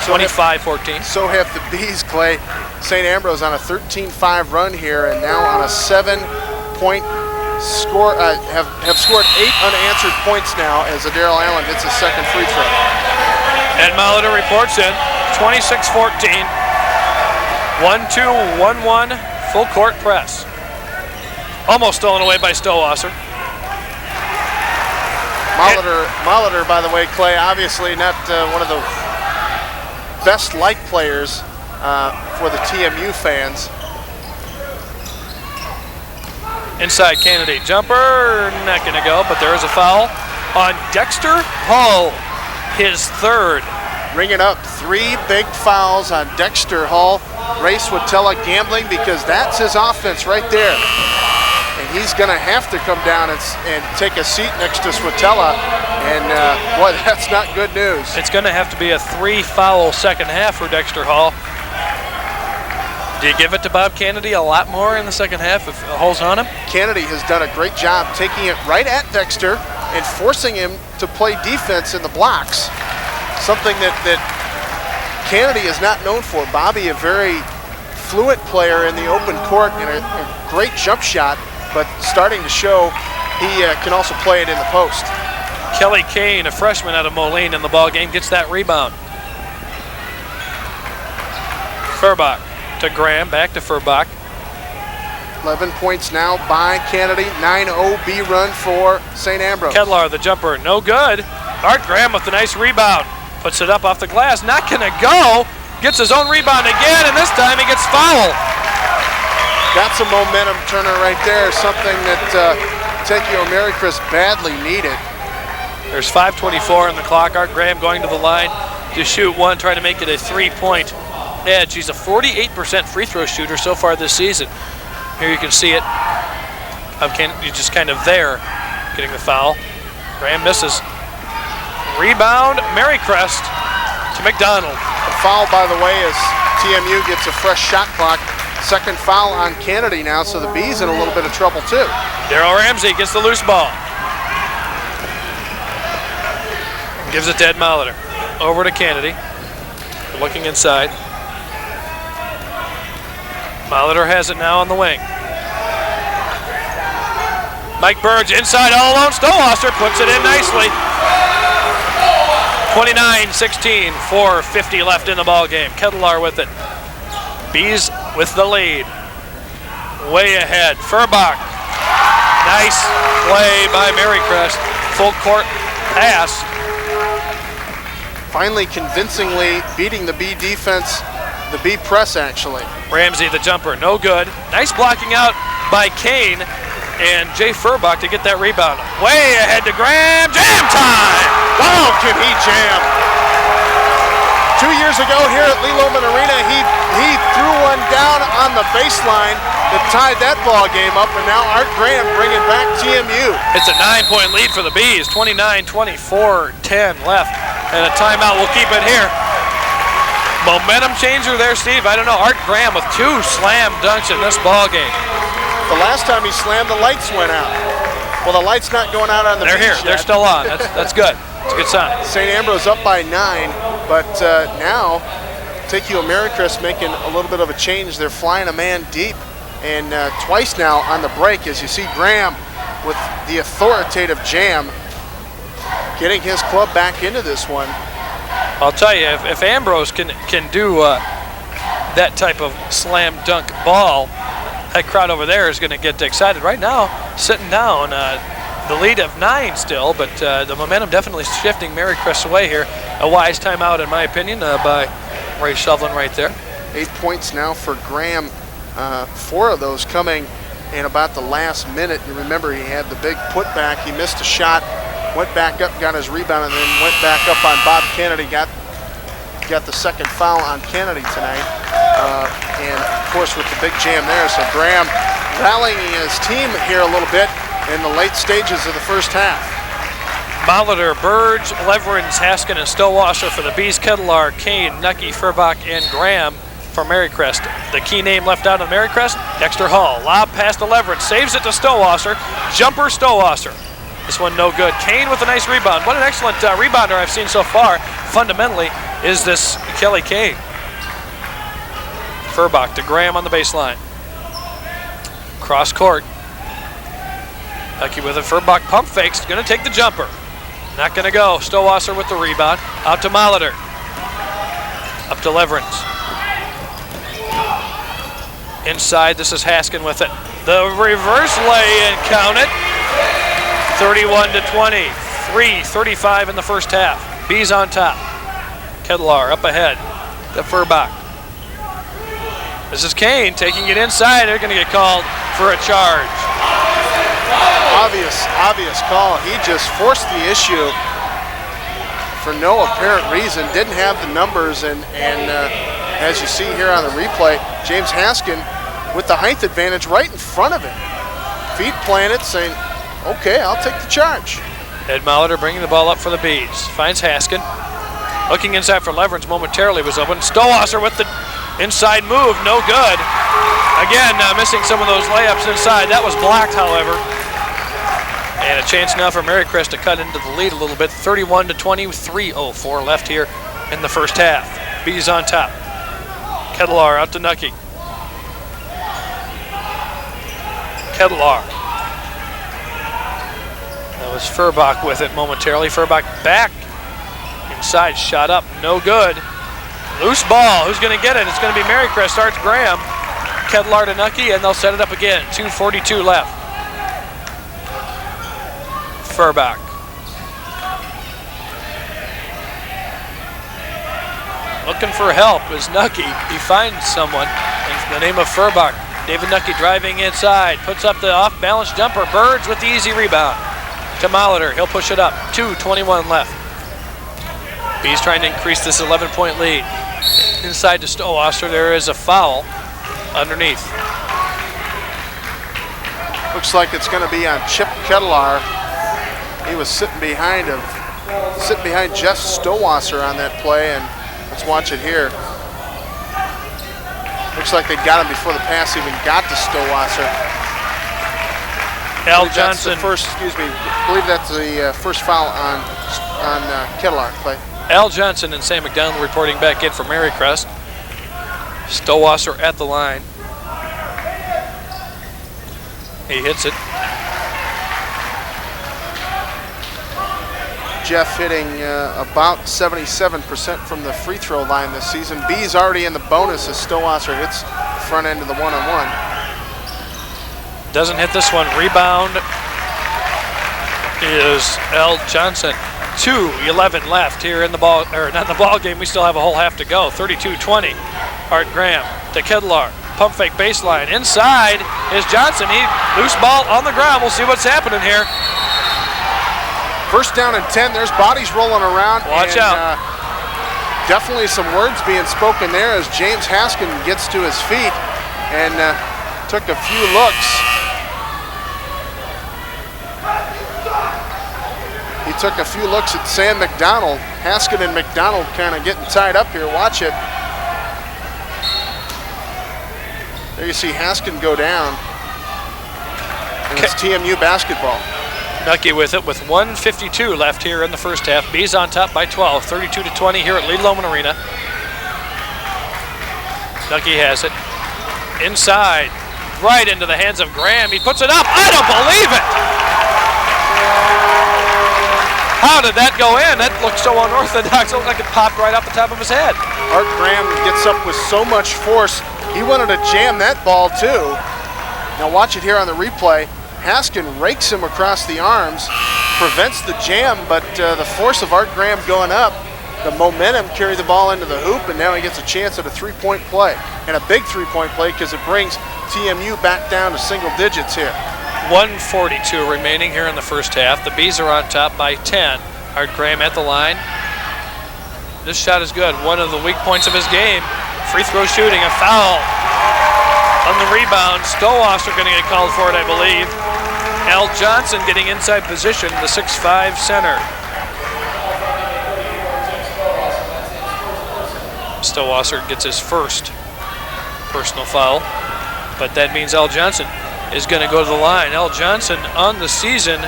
25-14. So have the Bees, Clay. St. Ambrose on a 13-5 run here, and now on a 7-point score. Have scored 8 unanswered points now as Daryl Allen hits his second free throw. Ed Molitor reports in. 26-14. 1-2-1-1 full court press. Almost stolen away by Stowasser. Molitor, by the way, Clay, obviously not one of the best liked players for the TMU fans. Inside Kennedy, jumper, not gonna go, but there is a foul on Dexter Hall, his third. Ringing up 3 big fouls on Dexter Hall. Ray Swatella gambling because that's his offense right there. And he's gonna have to come down and take a seat next to Swatella. And boy, that's not good news. It's gonna have to be a 3-foul second half for Dexter Hall. Do you give it to Bob Kennedy a lot more in the second half if it holds on him? Kennedy has done a great job taking it right at Dexter and forcing him to play defense in the blocks, something that Kennedy is not known for. Bobby, a very fluent player in the open court and a great jump shot, but starting to show he can also play it in the post. Kelly Kane, a freshman out of Moline in the ball game, gets that rebound. Furbach to Graham, back to Furbach. 11 points now by Kennedy. 9-0 B run for St. Ambrose. Kedlar, the jumper, no good. Art Graham with the nice rebound. Puts it up off the glass, not gonna go. Gets his own rebound again, and this time he gets fouled. Got some momentum turner right there, something that TMU Marycrest badly needed. There's 5:24 on the clock. Art Graham going to the line to shoot one, trying to make it a 3-point edge. He's a 48% free throw shooter so far this season. Here you can see it. You're just kind of there, getting the foul. Graham misses. Rebound, Marycrest to McDonald. A foul, by the way, as TMU gets a fresh shot clock. Second foul on Kennedy now, so the Bees in a little bit of trouble too. Darrell Ramsey gets the loose ball. Gives it to Ed Molitor. Over to Kennedy. Looking inside. Molitor has it now on the wing. Mike Burge inside all alone. Stowasser puts it in nicely. 29-16, 4:50 left in the ball game. Kedlar with it. Bees with the lead. Way ahead. Furbach. Nice play by Marycrest. Full court pass. Finally convincingly beating the B defense, the B press actually. Ramsey the jumper, no good. Nice blocking out by Kane and Jay Furbach to get that rebound. Way ahead to Graham, jam time! Oh, can he jam? 2 years ago here at Leloman Arena, he threw one down on the baseline that tied that ball game up, and now Art Graham bringing back TMU. It's a 9-point lead for the Bees, 29-24, 10 left, and a timeout will keep it here. Momentum changer there, Steve. I don't know, Art Graham with 2 slam dunks in this ball game. The last time he slammed, the lights went out. Well, the light's not going out on the They're beach here, yet. they're still on, that's good. It's a good sign. St. Ambrose up by 9, but now TMU Marycrest making a little bit of a change. They're flying a man deep, and twice now on the break, as you see Graham with the authoritative jam, getting his club back into this one. I'll tell you, if Ambrose can do that type of slam dunk ball, that crowd over there is going to get excited. Right now, sitting down, the lead of 9 still, but the momentum definitely shifting Marycrest away here. A wise timeout, in my opinion, by Ray Shovlin right there. 8 points now for Graham. 4 of those coming in about the last minute. You remember he had the big putback. He missed a shot, went back up, got his rebound, and then went back up on Bob Kennedy. Got the second foul on Kennedy tonight. And of course with the big jam there. So Graham rallying his team here a little bit in the late stages of the first half. Molitor, Burge, Leverins, Haskin, and Stowasser for the Bees. Kedlar, Kane, Nucky, Furbach, and Graham for Marycrest. The key name left out of Marycrest, Dexter Hall. Lob pass to Leverins, saves it to Stowasser. Jumper Stowasser. This one no good. Kane with a nice rebound. What an excellent rebounder I've seen so far. Fundamentally is this Kelly Kane. Furbach to Graham on the baseline. Cross court. Lucky with it. Furbach pump fakes. Going to take the jumper. Not going to go. Stowasser with the rebound. Out to Molitor. Up to Leverins. Inside. This is Haskin with it. The reverse lay and count it. 31-20. 3:35 in the first half. Bees on top. Kedlar up ahead to Furbach. This is Kane taking it inside. They're going to get called for a charge. Obvious call. He just forced the issue for no apparent reason. Didn't have the numbers, and as you see here on the replay, James Haskin with the height advantage right in front of him. Feet planted, saying, okay, I'll take the charge. Ed Molitor bringing the ball up for the Bees. Finds Haskin. Looking inside for Leverins momentarily was open. Stowasser with the Inside move, no good. Again, missing some of those layups inside. That was blocked, however. And a chance now for Marycrest to cut into the lead a little bit. 31-20, 3:04 left here in the first half. Bees on top. Kettlar out to Nucky. Kettlar. That was Furbach with it momentarily. Furbach back. Inside, shot up, no good. Loose ball, who's going to get it? It's going to be Marycrest, starts Graham. Kettlar to Nucky, and they'll set it up again. 2:42 left. Furbach. Looking for help is Nucky. He finds someone in the name of Furbach. David Nucky driving inside, puts up the off-balance jumper. Birds with the easy rebound. To Molitor, he'll push it up. 2:21 left. Bees trying to increase this 11-point lead. Inside to Stowasser, there is a foul underneath. Looks like it's going to be on Chip Kettlar. He was sitting behind Jeff Stowasser on that play, and let's watch it here. Looks like they got him before the pass even got to Stowasser. Al Johnson. I believe that's the first foul on Kettlar, Clay. Al Johnson and Sam McDonald reporting back in for Marycrest. Stowasser at the line. He hits it. Jeff hitting about 77% from the free throw line this season. B's already in the bonus as Stowasser hits the front end of the one-on-one. Doesn't hit this one. Rebound is Al Johnson. 2:11 left here in the ball, or not in the ball game. We still have a whole half to go. 32-20. Art Graham to Kettlar. Pump fake baseline. Inside is Johnson. He loose ball on the ground. We'll see what's happening here. First down and 10. There's bodies rolling around. Watch out. Definitely some words being spoken there as James Haskin gets to his feet and took a few looks. He took a few looks at Sam McDonald. Haskin and McDonald kind of getting tied up here. Watch it. There you see Haskin go down. And it's TMU basketball. Nucky with it with 1:52 left here in the first half. Bees on top by 12, 32-20 here at Lee Loman Arena. Nucky has it. Inside, right into the hands of Graham. He puts it up. I don't believe it! How did that go in? That looked so unorthodox. It looked like it popped right off the top of his head. Art Graham gets up with so much force. He wanted to jam that ball too. Now watch it here on the replay. Haskin rakes him across the arms, prevents the jam, but the force of Art Graham going up, the momentum carried the ball into the hoop, and now he gets a chance at a three-point play. And a big three-point play because it brings TMU back down to single digits here. 1:42 remaining here in the first half. The Bees are on top by 10. Art Graham at the line. This shot is good. One of the weak points of his game. Free throw shooting, a foul. On the rebound, Stowasser going to get called for it, I believe. Al Johnson getting inside position, the 6'5" center. Stowasser gets his first personal foul, but that means Al Johnson is going to go to the line. Al Johnson on the season,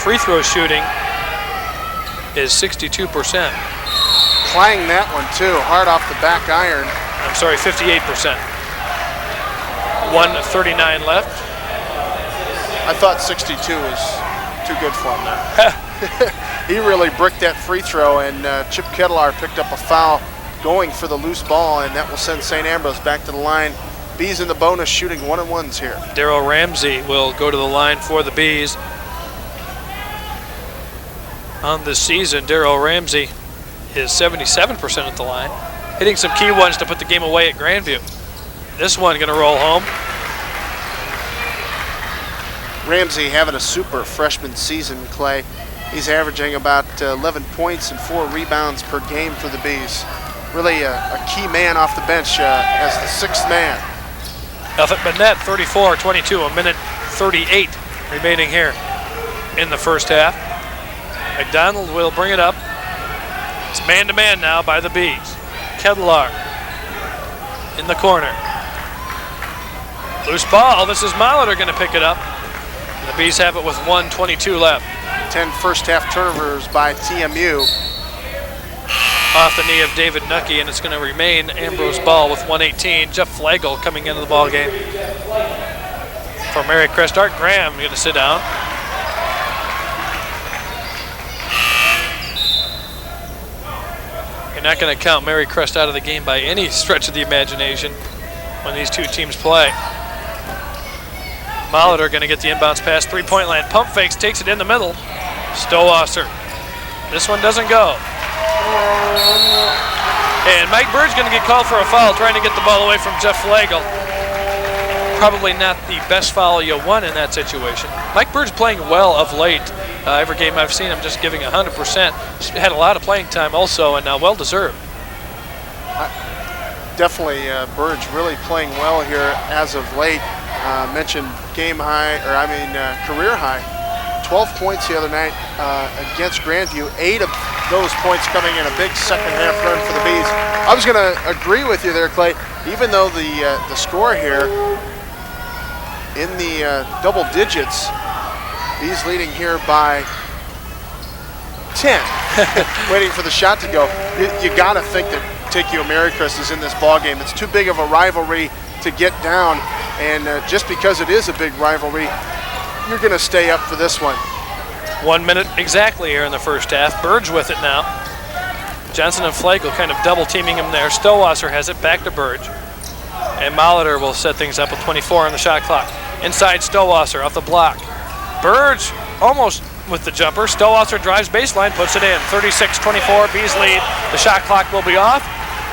free throw shooting is 62%. Playing that one too, hard off the back iron. I'm sorry, 58%. 1:39 left. I thought 62 was too good for him there. He really bricked that free throw, and Chip Kettlar picked up a foul going for the loose ball, and that will send St. Ambrose back to the line. Bees in the bonus shooting 1-on-1s here. Darrell Ramsey will go to the line for the Bees. On this season, Darrell Ramsey is 77% at the line, hitting some key ones to put the game away at Grandview. This one going to roll home. Ramsey having a super freshman season, Clay. He's averaging about 11 points and 4 rebounds per game for the Bees. Really a key man off the bench as the sixth man. Elfit Burnett, 34-22, a minute 38 remaining here in the first half. McDonald will bring it up. It's man-to-man now by the Bees. Kettlar in the corner. Loose ball. This is Molitor going to pick it up. The Bees have it with 1:22 left. 10 first half turnovers by TMU. Off the knee of David Nucky, and it's going to remain Ambrose ball with 1:18. Jeff Flagel coming into the ball game for Mary Crest. Art Graham going to sit down. You're not going to count Mary Crest out of the game by any stretch of the imagination when these two teams play. Molitor going to get the inbounds pass, three-point line. Pump fakes, takes it in the middle. Stowasser. This one doesn't go. And Mike Bird's going to get called for a foul, trying to get the ball away from Jeff Flagel. Probably not the best foul you want in that situation. Mike Bird's playing well of late. Every game I've seen him just giving 100%. He's had a lot of playing time also, and well-deserved. Definitely, Bird's really playing well here as of late. Mentioned game high, career high. 12 points the other night against Grandview. 8 of those points coming in a big second half run for the Bees. I was going to agree with you there, Clay. Even though the score here in the double digits, Bees leading here by 10. Waiting for the shot to go. You got to think that TMU Marycrest is in this ball game. It's too big of a rivalry to get down, and just because it is a big rivalry, you're going to stay up for this one. 1 minute exactly here in the first half. Bird's with it now. Johnson and Flagel kind of double teaming him there. Stowasser has it back to Burge. And Molitor will set things up with 24 on the shot clock. Inside Stowasser off the block. Burge almost with the jumper. Stowasser drives baseline, puts it in. 36-24, Bees lead. The shot clock will be off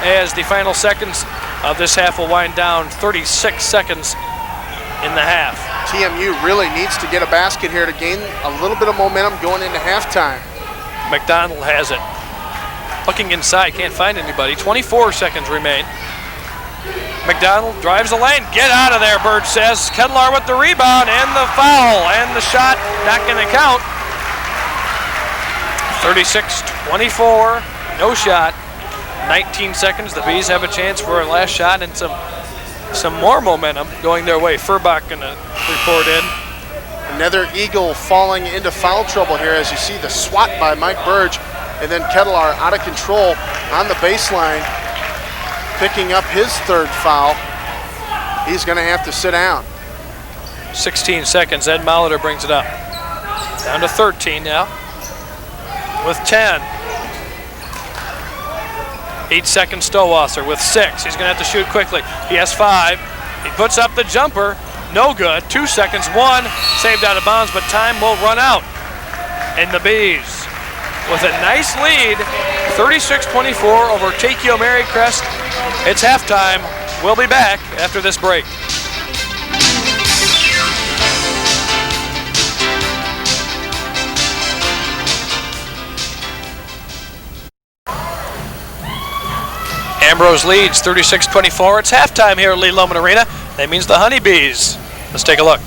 as the final seconds of this half will wind down. 36 seconds in the half. TMU really needs to get a basket here to gain a little bit of momentum going into halftime. McDonald has it. Looking inside, can't find anybody. 24 seconds remain. McDonald drives the lane. Get out of there, Bird says. Kedlar with the rebound and the foul. And the shot not going to count. 36-24, no shot. 19 seconds. The Bees have a chance for a last shot and some more momentum going their way. Furbach going to report in. Another Eagle falling into foul trouble here as you see the swat by Mike Burge, and then Kedlar out of control on the baseline, picking up his third foul. He's going to have to sit down. 16 seconds. Ed Molitor brings it up. Down to 13 now with 10. 8 seconds Stowasser with 6. He's going to have to shoot quickly. He has 5. He puts up the jumper. No good. 2 seconds. 1 saved out of bounds, but time will run out. And the Bees with a nice lead, 36-24 over TMU Marycrest. It's halftime. We'll be back after this break. Ambrose leads 36-24. It's halftime here at Lee Loman Arena. That means the Honeybees. Let's take a look.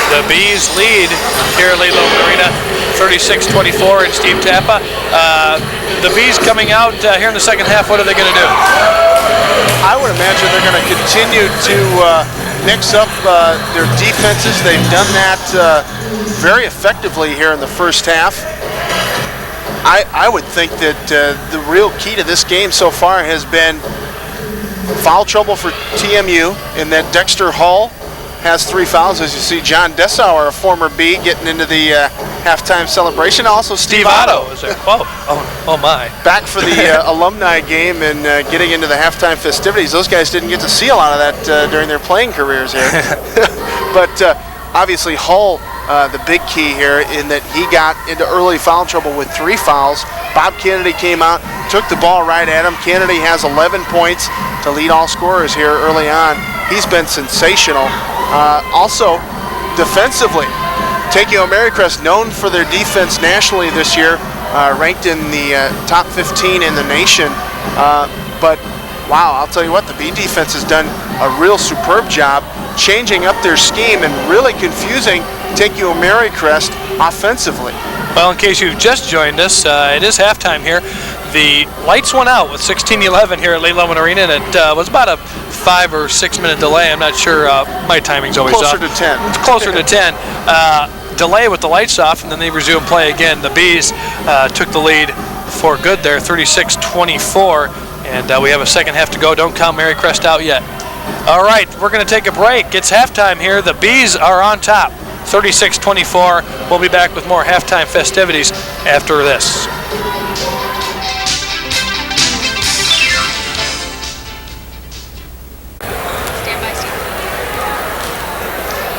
The Bees lead here at Lee Loman Arena, 36-24 in Steve Tappa. The Bees coming out here in the second half, what are they going to do? I would imagine they're going to continue to mix up their defenses. They've done that very effectively here in the first half. I would think that the real key to this game so far has been foul trouble for TMU, in that Dexter Hall has 3 fouls. As you see, John Dessauer, a former B, getting into the halftime celebration. Also, Steve Otto is there. Oh my. back for the alumni game and getting into the halftime festivities. Those guys didn't get to see a lot of that during their playing careers here. But obviously, Hull, the big key here, in that he got into early foul trouble with 3 fouls. Bob Kennedy came out, took the ball right at him. Kennedy has 11 points to lead all scorers here early on. He's been sensational. Also, defensively, TMU Marycrest, known for their defense nationally this year, ranked in the top 15 in the nation. But wow, I'll tell you what, the B defense has done a real superb job changing up their scheme and really confusing TMU Marycrest offensively. Well, in case you've just joined us, it is halftime here. The lights went out with 16:11 here at Lee Loman Arena, and it was about a 5 or 6 minute delay. I'm not sure. My timing's always Closer off. to 10. It's closer to 10. Delay with the lights off, and then they resumed play again. The Bees took the lead for good there, 36-24, and we have a second half to go. Don't count Marycrest out yet. All right, we're going to take a break. It's halftime here. The Bees are on top, 36-24. We'll be back with more halftime festivities after this.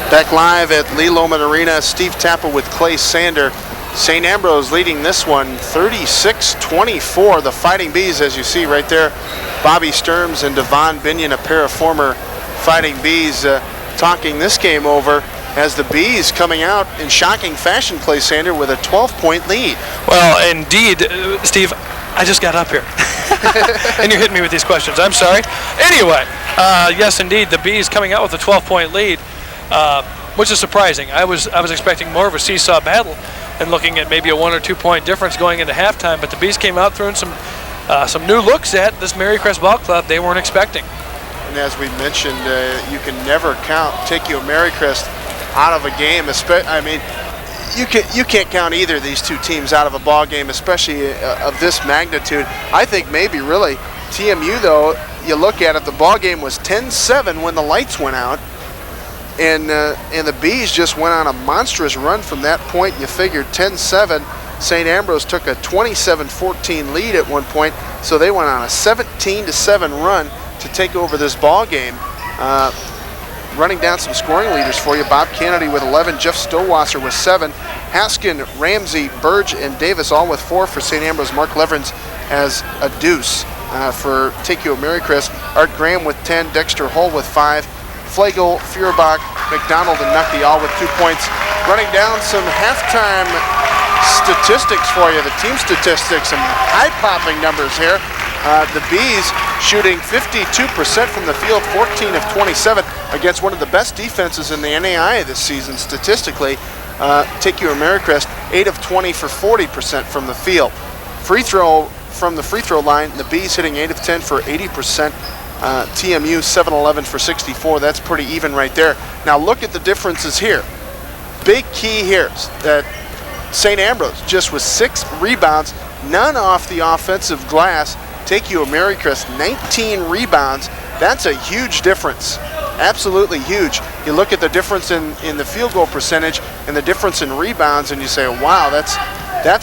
Back live at Lee Loman Arena, Steve Tappa with Clay Sander. St. Ambrose leading this one 36-24. The Fighting Bees, as you see right there, Bobby Sturms and Devon Binion, a pair of former Fighting Bees, talking this game over, as the Bees coming out in shocking fashion, Clay Sander, with a 12-point lead. Well, indeed, Steve, I just got up here. And you're hitting me with these questions. I'm sorry. Anyway, yes, indeed, the Bees coming out with a 12-point lead. Which is surprising. I was expecting more of a seesaw battle and looking at maybe a 1 or 2 point difference going into halftime, but the Bees came out throwing some new looks at this Marycrest ball club they weren't expecting. And as we mentioned, you can never count TMU Marycrest out of a game. I mean, you can't count either of these two teams out of a ball game, especially of this magnitude. I think maybe really TMU, though, you look at it, the ball game was 10-7 when the lights went out. And the Bees just went on a monstrous run from that point. You figured 10-7. St. Ambrose took a 27-14 lead at one point, so they went on a 17-7 run to take over this ball game. Running down some scoring leaders for you: Bob Kennedy with 11, Jeff Stowasser with 7, Haskin, Ramsey, Burge, and Davis all with 4 for St. Ambrose. Mark Leverins has a deuce for TMU Marycrest. Art Graham with 10, Dexter Hull with 5. Flagel, Feuerbach, McDonald, and Nucky all with 2 points. Running down some halftime statistics for you, the team statistics, some eye-popping numbers here. The Bees shooting 52% from the field, 14 of 27 against one of the best defenses in the NAIA this season statistically. TMU Marycrest, 8 of 20 for 40% from the field. Free throw from the free throw line, the Bees hitting 8 of 10 for 80%. TMU 7-11 for 64. That's pretty even right there. Now look at the differences here. Big key here that St. Ambrose just with 6 rebounds, none off the offensive glass. TMU Marycrest 19 rebounds. That's a huge difference. Absolutely huge. You look at the difference in the field goal percentage and the difference in rebounds, and you say, wow, that's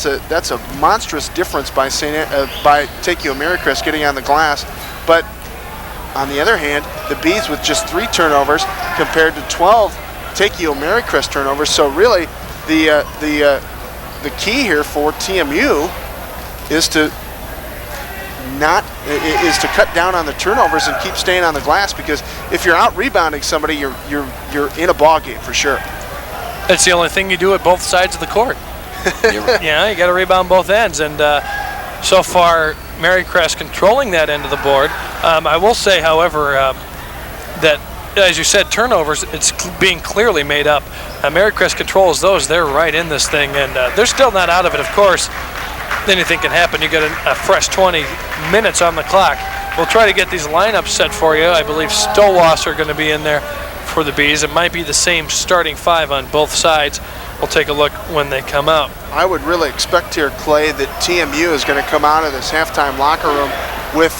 a monstrous difference by TMU Marycrest getting on the glass. But on the other hand, the Bees with just 3 turnovers compared to 12 TMU Marycrest turnovers. So really, the key here for TMU is to cut down on the turnovers and keep staying on the glass, because if you're out rebounding somebody, you're in a ball game for sure. That's the only thing you do at both sides of the court. You got to rebound both ends, and so far Marycrest controlling that end of the board. I will say, however, that, as you said, turnovers, it's being clearly made up. Marycrest controls those. They're right in this thing, and they're still not out of it, of course. Anything can happen. You got a fresh 20 minutes on the clock. we'll try to get these lineups set for you. I believe Stowasser are going to be in there for the Bees. It might be the same starting 5 on both sides. We'll take a look when they come out. I would really expect here, Clay, that TMU is going to come out of this halftime locker room with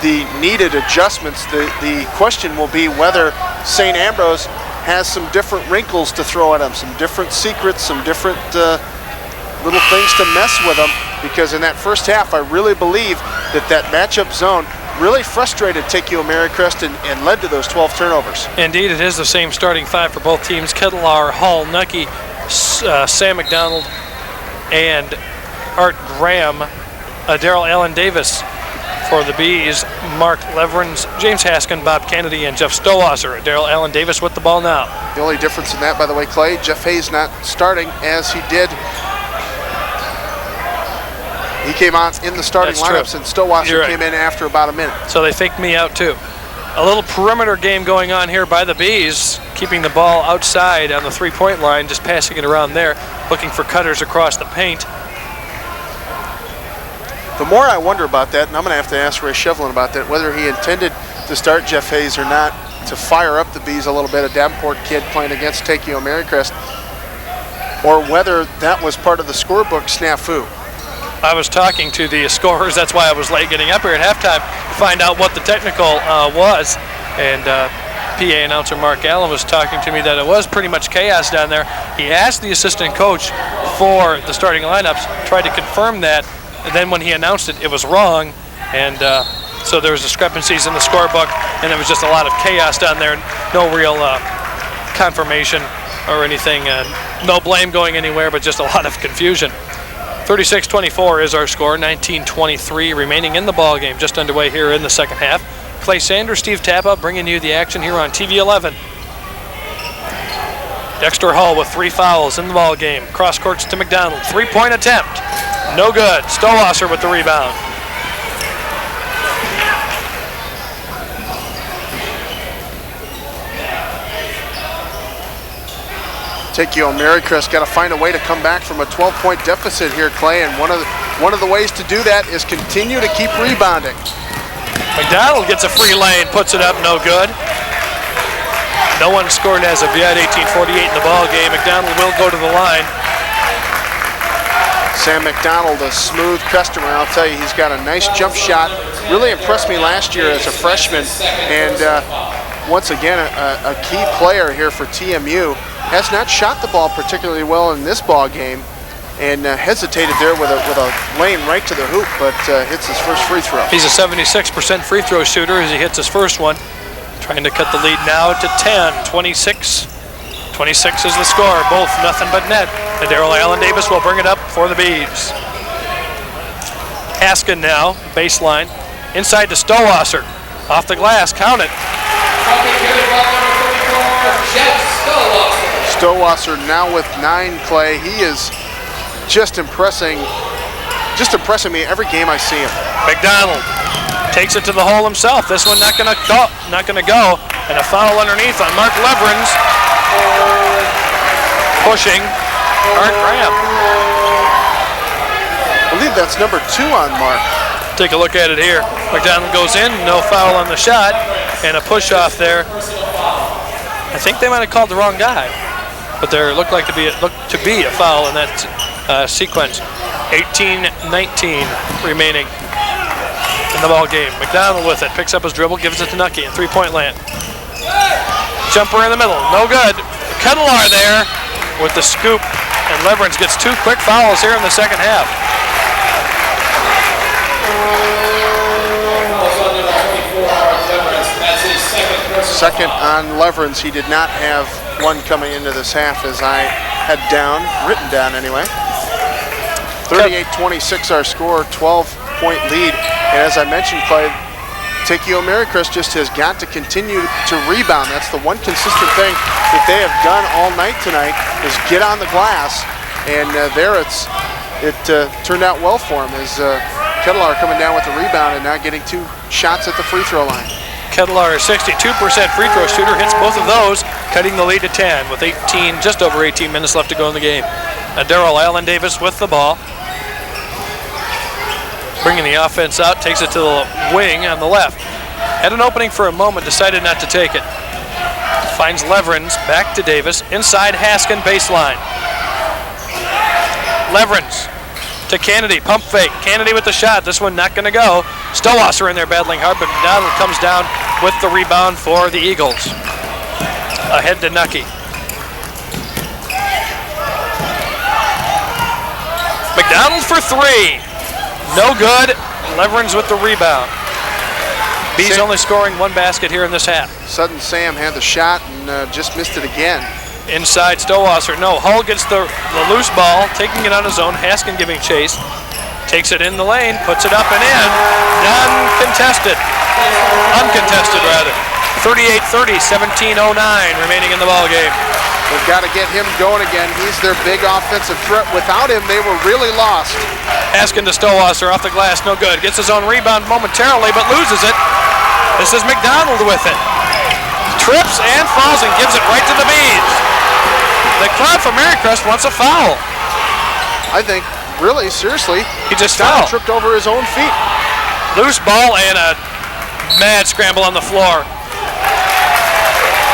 the needed adjustments. The question will be whether St. Ambrose has some different wrinkles to throw at them, some different secrets, some different little things to mess with them, because in that first half, I really believe that matchup zone really frustrated TMU Marycrest and led to those 12 turnovers. Indeed, it is the same starting 5 for both teams. Kettlear, Hall, Nucky, Sam McDonald, and Art Graham. Daryl Allen Davis for the Bees. Mark Leverins, James Haskin, Bob Kennedy, and Jeff Stowasser. Daryl Allen Davis with the ball now. The only difference in that, by the way, Clay, Jeff Hayes not starting as he did. He came on in the starting lineups, and Stowasser came in after about a minute. So they faked me out too. A little perimeter game going on here by the Bees, keeping the ball outside on the 3-point line, just passing it around there, looking for cutters across the paint. The more I wonder about that, and I'm going to have to ask Ray Shevlin about that, whether he intended to start Jeff Hayes or not, to fire up the Bees a little bit, a Davenport kid playing against TMU Marycrest, or whether that was part of the scorebook snafu. I was talking to the scorers, that's why I was late getting up here at halftime to find out what the technical was. And PA announcer Mark Allen was talking to me that it was pretty much chaos down there. He asked the assistant coach for the starting lineups, tried to confirm that, and then when he announced it, it was wrong. And so there was discrepancies in the scorebook, and it was just a lot of chaos down there. No real confirmation or anything, no blame going anywhere, but just a lot of confusion. 36-24 is our score, 19-23 remaining in the ball game, just underway here in the second half. Clay Sanders, Steve Tappa bringing you the action here on TV 11. Dexter Hull with 3 fouls in the ball game. Cross courts to McDonald, 3-point attempt, no good. Stowasser with the rebound. TMU Marycrest got to find a way to come back from a 12-point deficit here, Clay, and one of the ways to do that is continue to keep rebounding. McDonald gets a free lane, puts it up, no good. No one scored as of yet, 18:48 in the ball game. McDonald will go to the line. Sam McDonald, a smooth customer, I'll tell you, he's got a nice jump shot. Really impressed me last year as a freshman, and once again, a key player here for TMU. Has not shot the ball particularly well in this ball game, and hesitated there with a lane right to the hoop, but hits his first free throw. He's a 76% free throw shooter as he hits his first one. Trying to cut the lead now to 10, 26. 26 is the score, both nothing but net. And Daryl Allen Davis will bring it up for the Bees. Haskin now, baseline, inside to Stowasser. Off the glass, count it. Stowasser now with 9, Clay. He is just impressing me every game I see him. McDonald takes it to the hole himself. This one not gonna go. And a foul underneath on Mark Leverins. Pushing Art Graham. I believe that's number 2 on Mark. Take a look at it here. McDonald goes in, no foul on the shot, and a push off there. I think they might have called the wrong guy, but there looked to be a foul in that sequence. 18-19 remaining in the ball game. McDonald with it, picks up his dribble, gives it to Nucky in 3-point land. Jumper in the middle, no good. Kettlear there with the scoop, and Leverins gets 2 quick fouls here in the second half. Second on Leverins. He did not have one coming into this half, as I had written down anyway. 38-26 our score, 12-point lead. And as I mentioned, Clay, TMU Marycrest just has got to continue to rebound. That's the one consistent thing that they have done all night tonight, is get on the glass. And it turned out well for him, as Kettlear coming down with the rebound and now getting 2 shots at the free throw line. Kettlear, 62% free throw shooter, hits both of those, cutting the lead to 10 with just over 18 minutes left to go in the game. Daryl Allen Davis with the ball. bringing the offense out, takes it to the wing on the left. Had an opening for a moment, decided not to take it. Finds Leverins, back to Davis, inside Haskin, baseline. Leverins to Kennedy, pump fake. Kennedy with the shot, this one not gonna go. Stowasser in there battling hard, but McDonald comes down with the rebound for the Eagles. Ahead to Nucky. McDonald for three. No good. Leverins with the rebound. Bees only scoring one basket here in this half. Sudden Sam had the shot and just missed it again. Inside Stowasser. No, Hull gets the loose ball, taking it on his own. Haskin giving chase. Takes it in the lane, puts it up and in. Uncontested, rather. 38-30, 17:09 remaining in the ball game. They've got to get him going again. He's their big offensive threat. Without him, they were really lost. Haskin to Stowasser, off the glass, no good. Gets his own rebound momentarily, but loses it. This is McDonald with it. Trips and falls and gives it right to the Bees. The crowd for Marycrest wants a foul. I think, really, seriously, he just fell. fell. Tripped over his own feet. Loose ball and a mad scramble on the floor.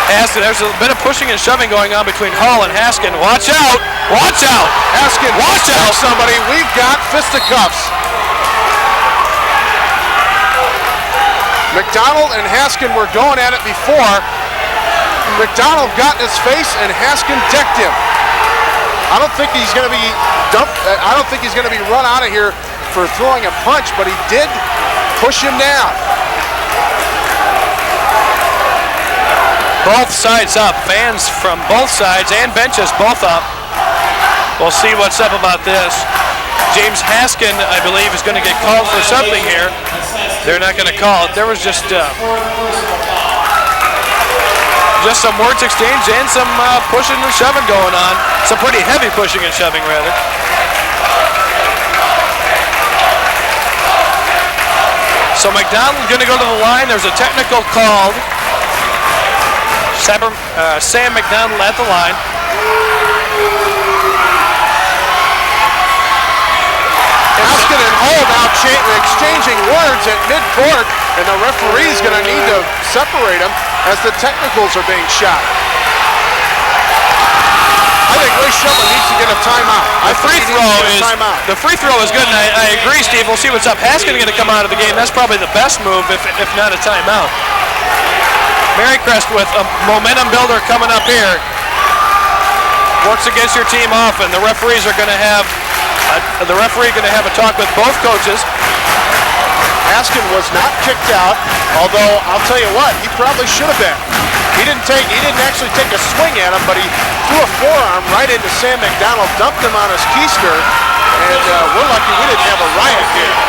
Haskin, there's a bit of pushing and shoving going on between Hull and Haskin. Watch out! Watch out! Haskin, watch out! Somebody, we've got fisticuffs. McDonald and Haskin were going at it before. McDonald got in his face and Haskin decked him. I don't think he's going to be dumped. I don't think he's going to be run out of here for throwing a punch, but he did push him down. Both sides up. Fans from both sides and benches both up. We'll see what's up about this. James Haskin, I believe, is going to get called for something here. They're not going to call it. There was just some words exchanged and some pushing and shoving going on. Some pretty heavy pushing and shoving, rather. So McDonald's going to go to the line. There's a technical called. Sam McDonald at the line. Haskin and Hull now exchanging words at midcourt, and the referee's going to need to separate them as the technicals are being shot. I think Ray Shelton needs to get a timeout. The free throw is good, and I agree, Steve. We'll see what's up. Haskin going to come out of the game. That's probably the best move, if not a timeout. Marycrest with a momentum builder coming up here. Works against your team often. The referees are going to have a talk with both coaches. Haskin was not kicked out, although I'll tell you what, he probably should have been. He didn't actually take a swing at him, but he threw a forearm right into Sam McDonald, dumped him on his keister, and we're lucky we didn't have a riot here.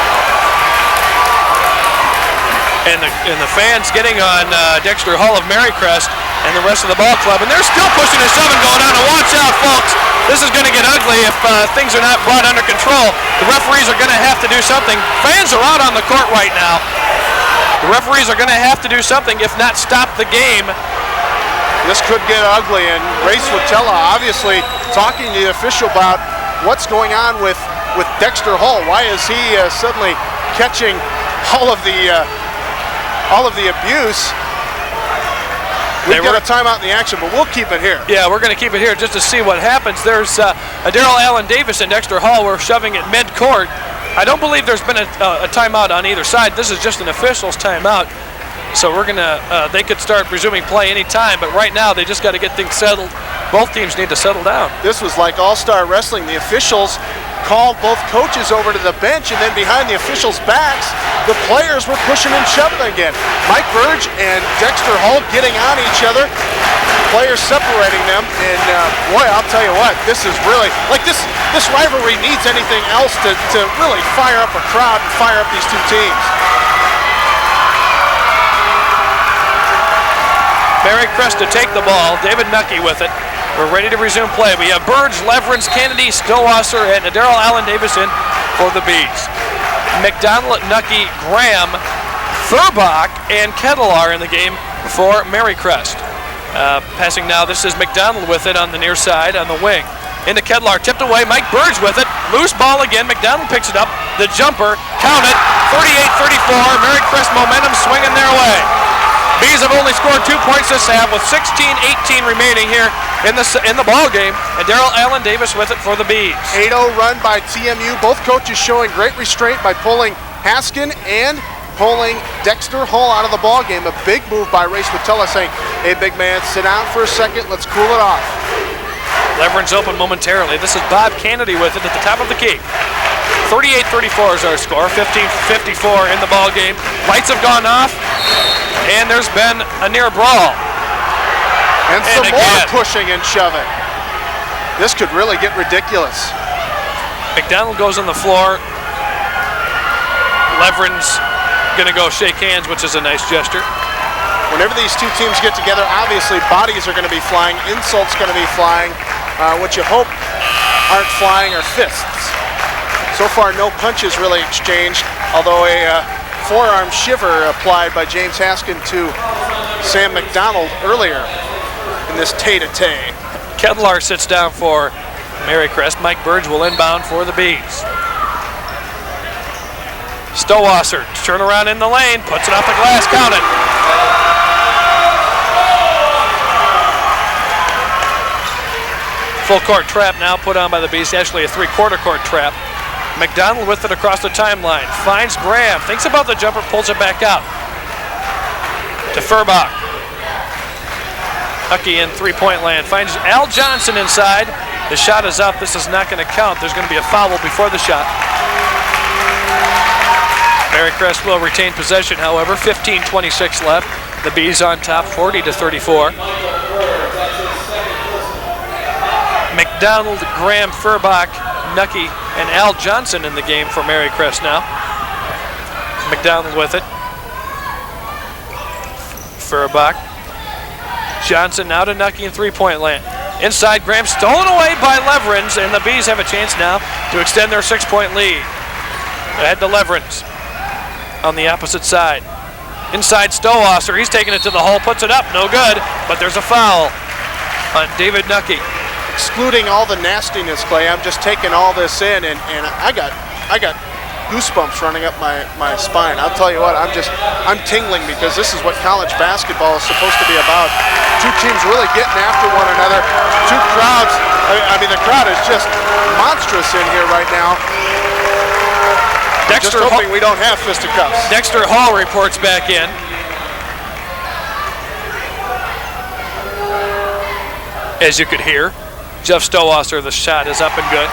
And the fans getting on Dexter Hull of Marycrest and the rest of the ball club, and they're still pushing and shoving going on. And watch out, folks! This is going to get ugly if things are not brought under control. The referees are going to have to do something. Fans are out on the court right now. The referees are going to have to do something, if not stop the game. This could get ugly, and Ray Swatella obviously talking to the official about what's going on with Dexter Hull. Why is he suddenly catching all of the abuse? We've got a timeout in the action, but we'll keep it here. Yeah, we're going to keep it here just to see what happens. There's Daryl Allen Davis and Dexter Hall were shoving at mid-court. I don't believe there's been a timeout on either side. This is just an official's timeout. So we're going to, they could start resuming play any time, but right now they just got to get things settled. Both teams need to settle down. This was like all-star wrestling. The officials called both coaches over to the bench, and then behind the officials' backs, the players were pushing and shoving again. Mike Burge and Dexter Hull getting on each other, players separating them, and boy, I'll tell you what, this is really, like this rivalry needs anything else to really fire up a crowd and fire up these two teams. Marycrest to take the ball, David Nucky with it. We're ready to resume play. We have Burge, Leverins, Kennedy, Stillwasser, and Daryl Allen Davis in for the Bees. McDonald, Nucky, Graham, Thurbach, and Kettle are in the game for Marycrest. Passing now, this is McDonald with it on the near side on the wing. into Kedlar, tipped away, Mike Burge with it, loose ball again, McDonald picks it up, the jumper, count it, 38-34, Mary Crest momentum swinging their way. Bees have only scored 2 points this half with 16-18 remaining here in the ball game, and Darrell Allen Davis with it for the Bees. 8-0 run by TMU. Both coaches showing great restraint by pulling Haskin and pulling Dexter Hall out of the ball game. A big move by Ray Spatella saying, hey, big man, sit down for a second, let's cool it off. Leveren's open momentarily. This is Bob Kennedy with it at the top of the key. 38-34 is our score, 15-54 in the ball game. Lights have gone off, and there's been a near brawl. And some more pushing and shoving. This could really get ridiculous. McDonald goes on the floor. Leveren's gonna go shake hands, which is a nice gesture. Whenever these two teams get together, obviously bodies are gonna be flying, insults gonna be flying. What you hope aren't flying are fists. So far, no punches really exchanged, although a forearm shiver applied by James Haskin to Sam McDonald earlier in this tete-a-tete. Kedlar sits down for Mary Crest. Mike Burge will inbound for the Bees. Stowasser, turn around in the lane, puts it off the glass, count it. Full court trap now put on by the Bees, actually a three-quarter court trap. McDonald with it across the timeline, finds Graham, thinks about the jumper, pulls it back out. To Furbach. Huckey in three-point land, finds Al Johnson inside. The shot is up, this is not going to count. There's going to be a foul before the shot. Mary Crest will retain possession, however, 15:26 left. The Bees on top, 40-34. McDonald, Graham, Furbach, Nucky, and Al Johnson in the game for Mary Crest now. McDonald with it. Furbach. Johnson now to Nucky in three-point land. Inside, Graham stolen away by Leveren's, and the Bees have a chance now to extend their 6-point lead. Ahead to Leveren's on the opposite side. Inside, Stowasser, he's taking it to the hole, puts it up, no good, but there's a foul on David Nucky. Excluding all the nastiness, Clay, I'm just taking all this in, and I got goosebumps running up my spine. I'll tell you what, I'm tingling because this is what college basketball is supposed to be about. Two teams really getting after one another. Two crowds, I mean the crowd is just monstrous in here right now. Just hoping we don't have fisticuffs. Dexter Hall reports back in. As you could hear, Jeff Stowasser, the shot is up and good.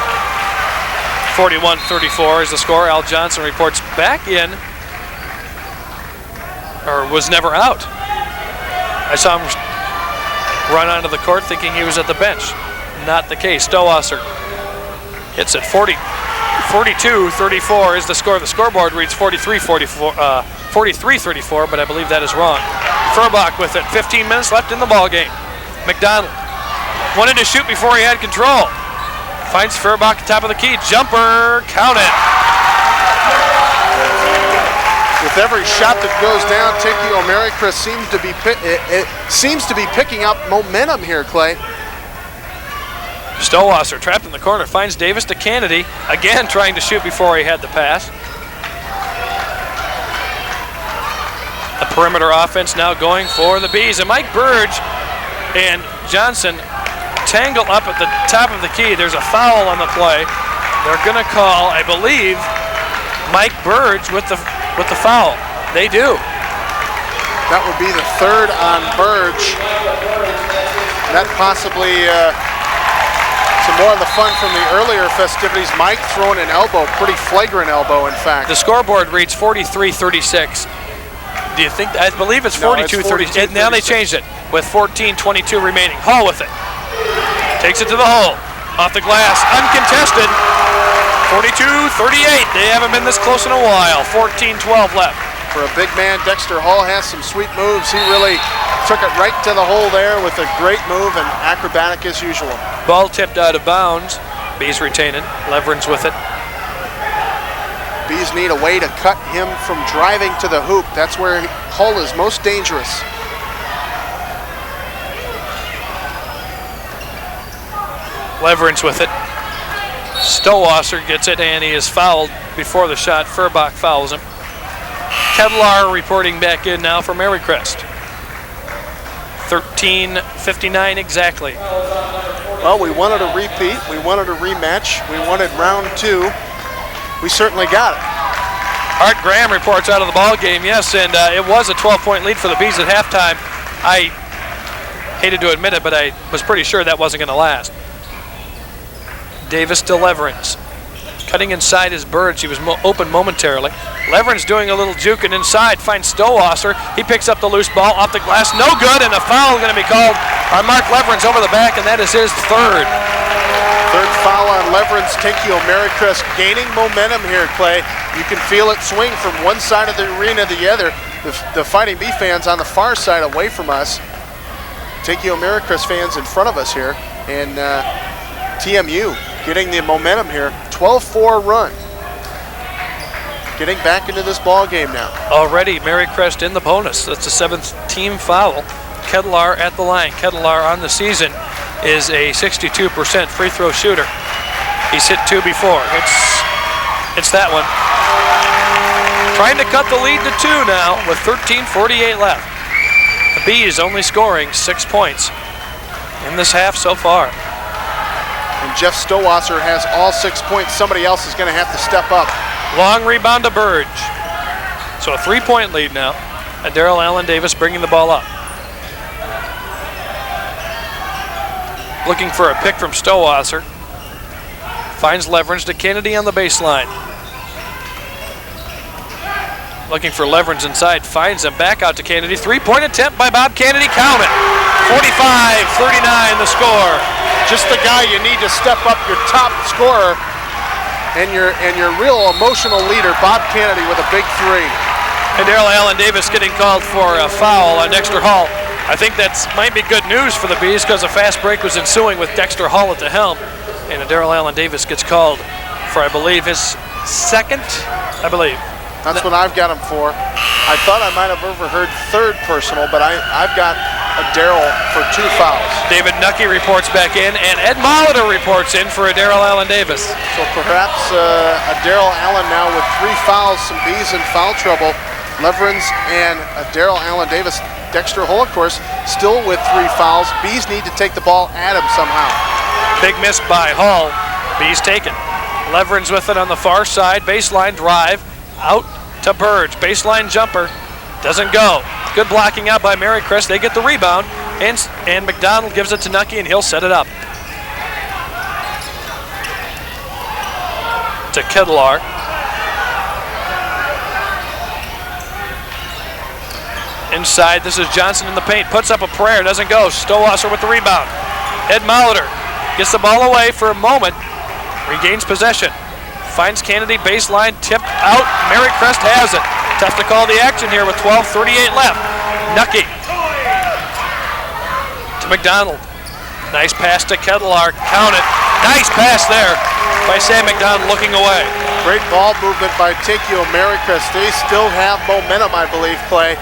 41-34 is the score. Al Johnson reports back in, or was never out. I saw him run onto the court thinking he was at the bench. Not the case. Stowasser hits it. 42-34 is the score. The scoreboard reads 43-34, but I believe that is wrong. Furbach with it. 15 minutes left in the ball game. McDonald wanted to shoot before he had control. Finds Furbach at top of the key. Jumper, count it. With every shot that goes down, Tikio Mary Crest seems to be picking up momentum here, Clay. Stowasser trapped in the corner, finds Davis to Kennedy, again trying to shoot before he had the pass. The perimeter offense now going for the Bees, and Mike Burge and Johnson tangle up at the top of the key. There's a foul on the play. They're going to call, I believe, Mike Burge with the foul. They do. That would be the third on Burge. That possibly some more of the fun from the earlier festivities. Mike throwing an elbow, pretty flagrant elbow, in fact. The scoreboard reads 43-36. Do you think? I believe it's 42-36. Now they changed it with 14:22 remaining. Hall with it. Takes it to the hole. Off the glass, uncontested. 42-38. They haven't been this close in a while. 14-12 left. For a big man, Dexter Hall has some sweet moves. He really took it right to the hole there with a great move and acrobatic as usual. Ball tipped out of bounds. Bees retaining. Leveren's with it. Bees need a way to cut him from driving to the hoop. That's where Hull is most dangerous. Leverage with it. Stowasser gets it, and he is fouled before the shot. Furbach fouls him. Kedlar reporting back in now for Marycrest. 13:59 exactly. Well, we wanted a repeat. We wanted a rematch. We wanted round 2. We certainly got it. Art Graham reports out of the ball game, yes, and it was a 12-point lead for the Bees at halftime. I hated to admit it, but I was pretty sure that wasn't going to last. Davis to Leverance. Cutting inside his Birds. He was open momentarily. Leverance doing a little juke and inside. Finds Stowasser. He picks up the loose ball off the glass. No good, and a foul going to be called on Mark Leverance over the back, and that is his third. Third foul on Leverance. TMU Marycrest gaining momentum here, Clay. You can feel it swing from one side of the arena to the other. The Fighting Bee fans on the far side away from us. TMU Marycrest fans in front of us here. And TMU getting the momentum here. 12-4 run. Getting back into this ball game now. Already Marycrest in the bonus. That's the 7th team foul. Kedlar at the line. Kedlar on the season is a 62% free throw shooter. He's hit 2 before. It's that one. Trying to cut the lead to 2 now with 13:48 left. The Bees only scoring 6 points in this half so far. And Jeff Stowasser has all 6 points. Somebody else is going to have to step up. Long rebound to Burge. So a 3-point lead now. And Darrell Allen Davis bringing the ball up. Looking for a pick from Stowasser. Finds Leverage to Kennedy on the baseline. Looking for Leverage inside. Finds him back out to Kennedy. 3-point attempt by Bob Kennedy. Count it. 45-39 the score. Just the guy you need to step up, your top scorer and your real emotional leader, Bob Kennedy, with a big 3. And Darrell Allen Davis getting called for a foul on Dexter Hall. I think that might be good news for the Bees because a fast break was ensuing with Dexter Hall at the helm. And Darrell Allen Davis gets called for, I believe, his second, I believe. That's what I've got him for. I thought I might have overheard third personal, but I've got a Darrell for 2 fouls. David Nucky reports back in, and Ed Molitor reports in for a Darrell Allen Davis. So perhaps a Darrell Allen now with 3 fouls, some Bees in foul trouble. Leverance and Darrell Allen Davis. Dexter Hull, of course, still with 3 fouls. Bees need to take the ball at him somehow. Big miss by Hull. Bees taken. Leverance with it on the far side. Baseline drive. Out to Burge. Baseline jumper. Doesn't go. Good blocking out by Marycrest. They get the rebound. And McDonald gives it to Nucky, and he'll set it up. To Kedlar. Inside, this is Johnson in the paint. Puts up a prayer, doesn't go. Stowasser with the rebound. Ed Molitor gets the ball away for a moment. Regains possession. Finds Kennedy, baseline, tipped out. Marycrest has it. Tough to call the action here with 12:38 left. Nucky to McDonald. Nice pass to Kedlar. Count it. Nice pass there by Sam McDonald looking away. Great ball movement by TMU Marycrest. They still have momentum, I believe, Clay.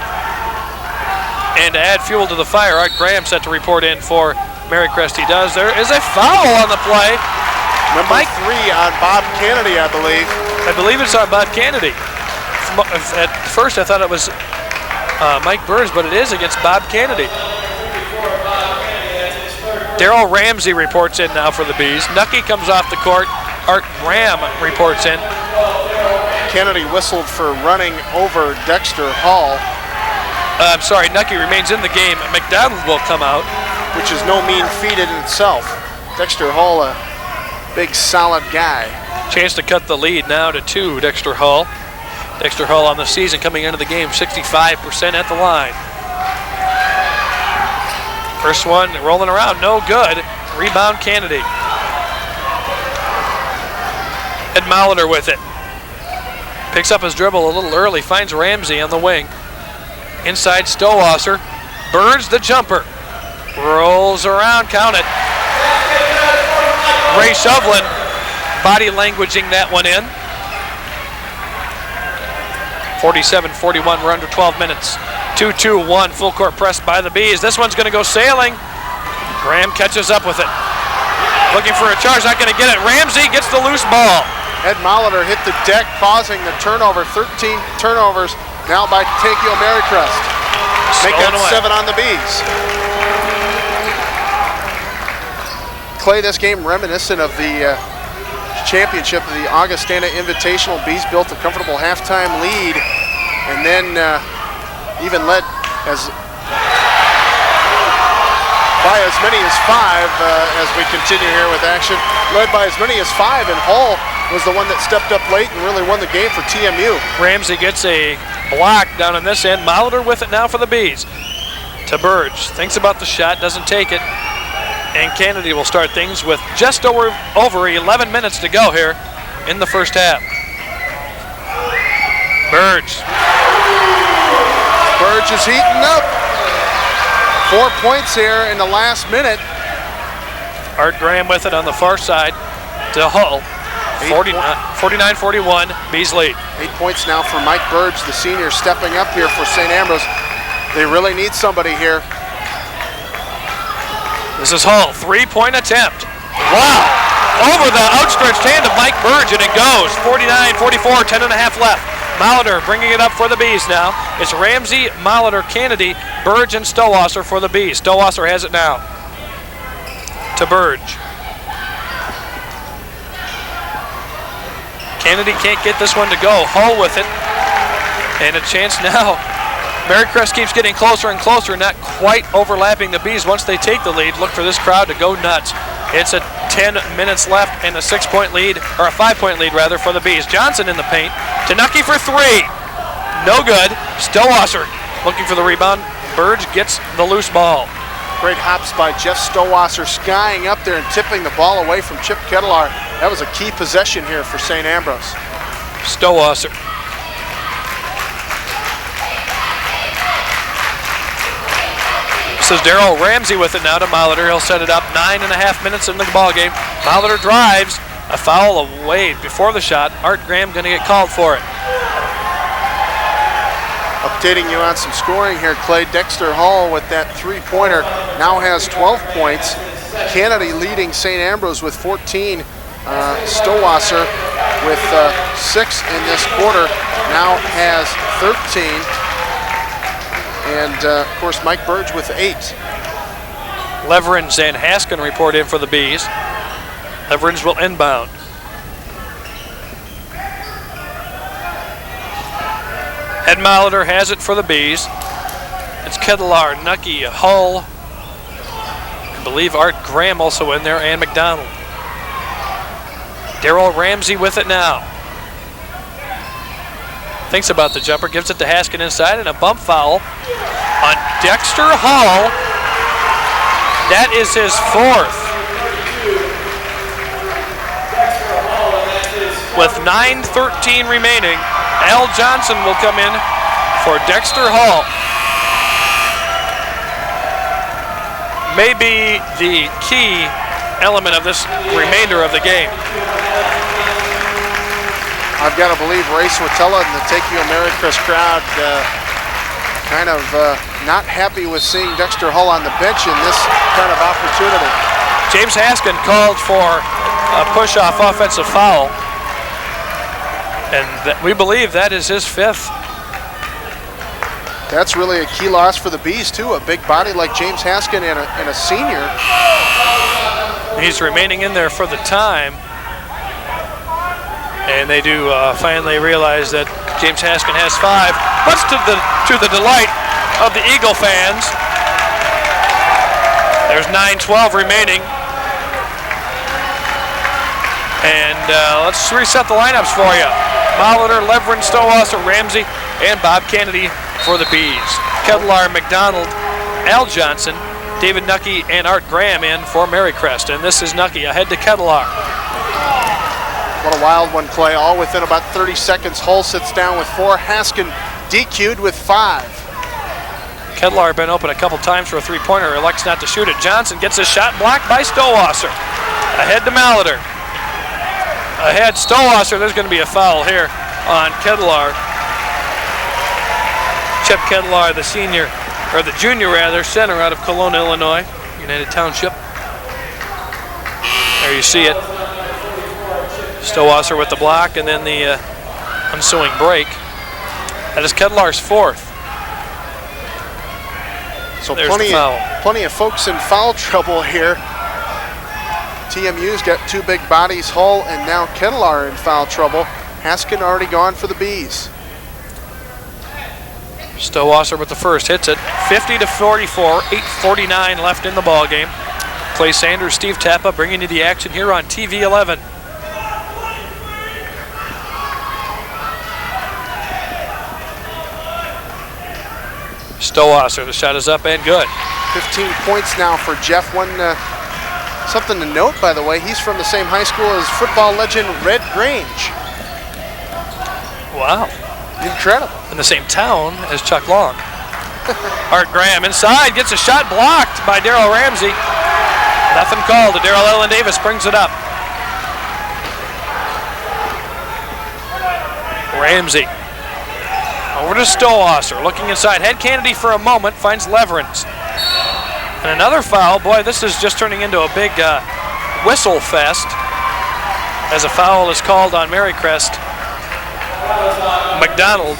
And to add fuel to the fire, Art Graham set to report in for Marycrest. He does. There is a foul on the play. Number 3 on Bob Kennedy, I believe. I believe it's on Bob Kennedy. At first I thought it was Mike Burns, but it is against Bob Kennedy. Darrell Ramsey reports in now for the Bees. Nucky comes off the court. Art Graham reports in. Kennedy whistled for running over Dexter Hall. I'm sorry, Nucky remains in the game. McDonald will come out. Which is no mean feat in itself. Dexter Hall, a big solid guy. Chance to cut the lead now to 2, Dexter Hall. Dexter Hall on the season coming into the game, 65% at the line. First one rolling around, no good. Rebound Kennedy. Ed Molitor with it. Picks up his dribble a little early, finds Ramsey on the wing. Inside Stowasser, burns the jumper. Rolls around, count it. Ray Shovlin body languaging that one in. 47-41, we're under 12 minutes. 2-2-1, full court press by the Bees. This one's gonna go sailing. Graham catches up with it. Looking for a charge, not going to get it. Ramsey gets the loose ball. Ed Molitor hit the deck, causing the turnover. 13 turnovers now by TMU Marycrest. Make that 7 on the Bees. Clay, this game reminiscent of the championship of the Augustana Invitational. Bees built a comfortable halftime lead and then even led by as many as 5 as we continue here with action. Led by as many as 5, and Hall was the one that stepped up late and really won the game for TMU. Ramsey gets a block down on this end. Molitor with it now for the Bees. To Burge, thinks about the shot, doesn't take it. And Kennedy will start things with just over 11 minutes to go here in the first half. Burge. Burge is heating up. 4 points here in the last minute. Art Graham with it on the far side to Hull. 49-41, Bees lead. 8 points now for Mike Burge, the senior, stepping up here for St. Ambrose. They really need somebody here. This is Hull, 3-point attempt. Wow, over the outstretched hand of Mike Burge, and it goes. 49-44, 10.5 left. Molitor bringing it up for the Bees now. It's Ramsey, Molitor, Kennedy, Burge, and Stowasser for the Bees. Stowasser has it now. To Burge. Kennedy can't get this one to go. Hull with it. And a chance now. Marycrest keeps getting closer and closer, not quite overlapping the Bees. Once they take the lead, look for this crowd to go nuts. It's a 10 minutes left and a 6-point lead, or a 5-point lead rather, for the Bees. Johnson in the paint. Tanuki for 3. No good. Stowasser looking for the rebound. Burge gets the loose ball. Great hops by Jeff Stowasser, skying up there and tipping the ball away from Chip Kettlar. That was a key possession here for St. Ambrose. Stowasser. This is Darrell Ramsey with it now to Molitor. He'll set it up. 9.5 minutes into the ball game. Molitor drives. A foul away before the shot. Art Graham going to get called for it. Updating you on some scoring here, Clay. Dexter Hall with that 3-pointer now has 12 points. Kennedy leading St. Ambrose with 14. Stowasser with 6 in this quarter now has 13. And, of course, Mike Burge with 8. Leverins and Haskin report in for the Bees. Leverins will inbound. Ed Molitor has it for the Bees. It's Kettlar, Nucky, Hull. I believe Art Graham also in there, and McDonald. Darrell Ramsey with it now. Thinks about the jumper, gives it to Haskin inside, and a bump foul on Dexter Hall. That is his 4th. With 9:13 remaining, Al Johnson will come in for Dexter Hall. Maybe the key element of this remainder of the game. I've got to believe Ray Swatella and the TMU Marycrest crowd kind of not happy with seeing Dexter Hull on the bench in this kind of opportunity. James Haskin called for a push-off offensive foul, and we believe that is his 5th. That's really a key loss for the Bees, too. A big body like James Haskin and a senior. He's remaining in there for the time. And they do finally realize that James Haskin has 5, much to the delight of the Eagle fans. There's 9:12 remaining. And let's reset the lineups for you. Molitor, Leverin, Stowasser, Ramsey, and Bob Kennedy for the Bees. Kettlar, McDonald, Al Johnson, David Nucky, and Art Graham in for Marycrest. And this is Nucky ahead to Kettlar. What a wild one, Clay. All within about 30 seconds. Hull sits down with 4. Haskin DQ'd with 5. Kettlar been open a couple times for a 3-pointer. Elects not to shoot it. Johnson gets a shot blocked by Stowasser. Ahead to Molitor. Ahead Stowasser. There's going to be a foul here on Kettlar. Chip Kettlar, the senior, or the junior rather, center out of Kelowna, Illinois, United Township. There you see it. Stowasser with the block and then the ensuing break. That is Kedlar's fourth. So There's the foul. plenty of folks in foul trouble here. TMU's got two big bodies, Hull and now Kedlar in foul trouble. Haskin already gone for the Bees. Stowasser with the first, hits it. 50-44, 8:49 left in the ball game. Clay Sanders, Steve Tappa bringing you the action here on TV 11. Stowasser, the shot is up and good. 15 points now for Jeff. Something to note, by the way, he's from the same high school as football legend Red Grange. Wow. Incredible. In the same town as Chuck Long. Art Graham inside, gets a shot blocked by Darrell Ramsey. Nothing called. Daryl Ellen Davis brings it up. Ramsey. Over to Stowasser, looking inside. Head Kennedy for a moment, finds Leverins. And another foul. Boy, this is just turning into a big whistle fest as a foul is called on Marycrest. McDonald.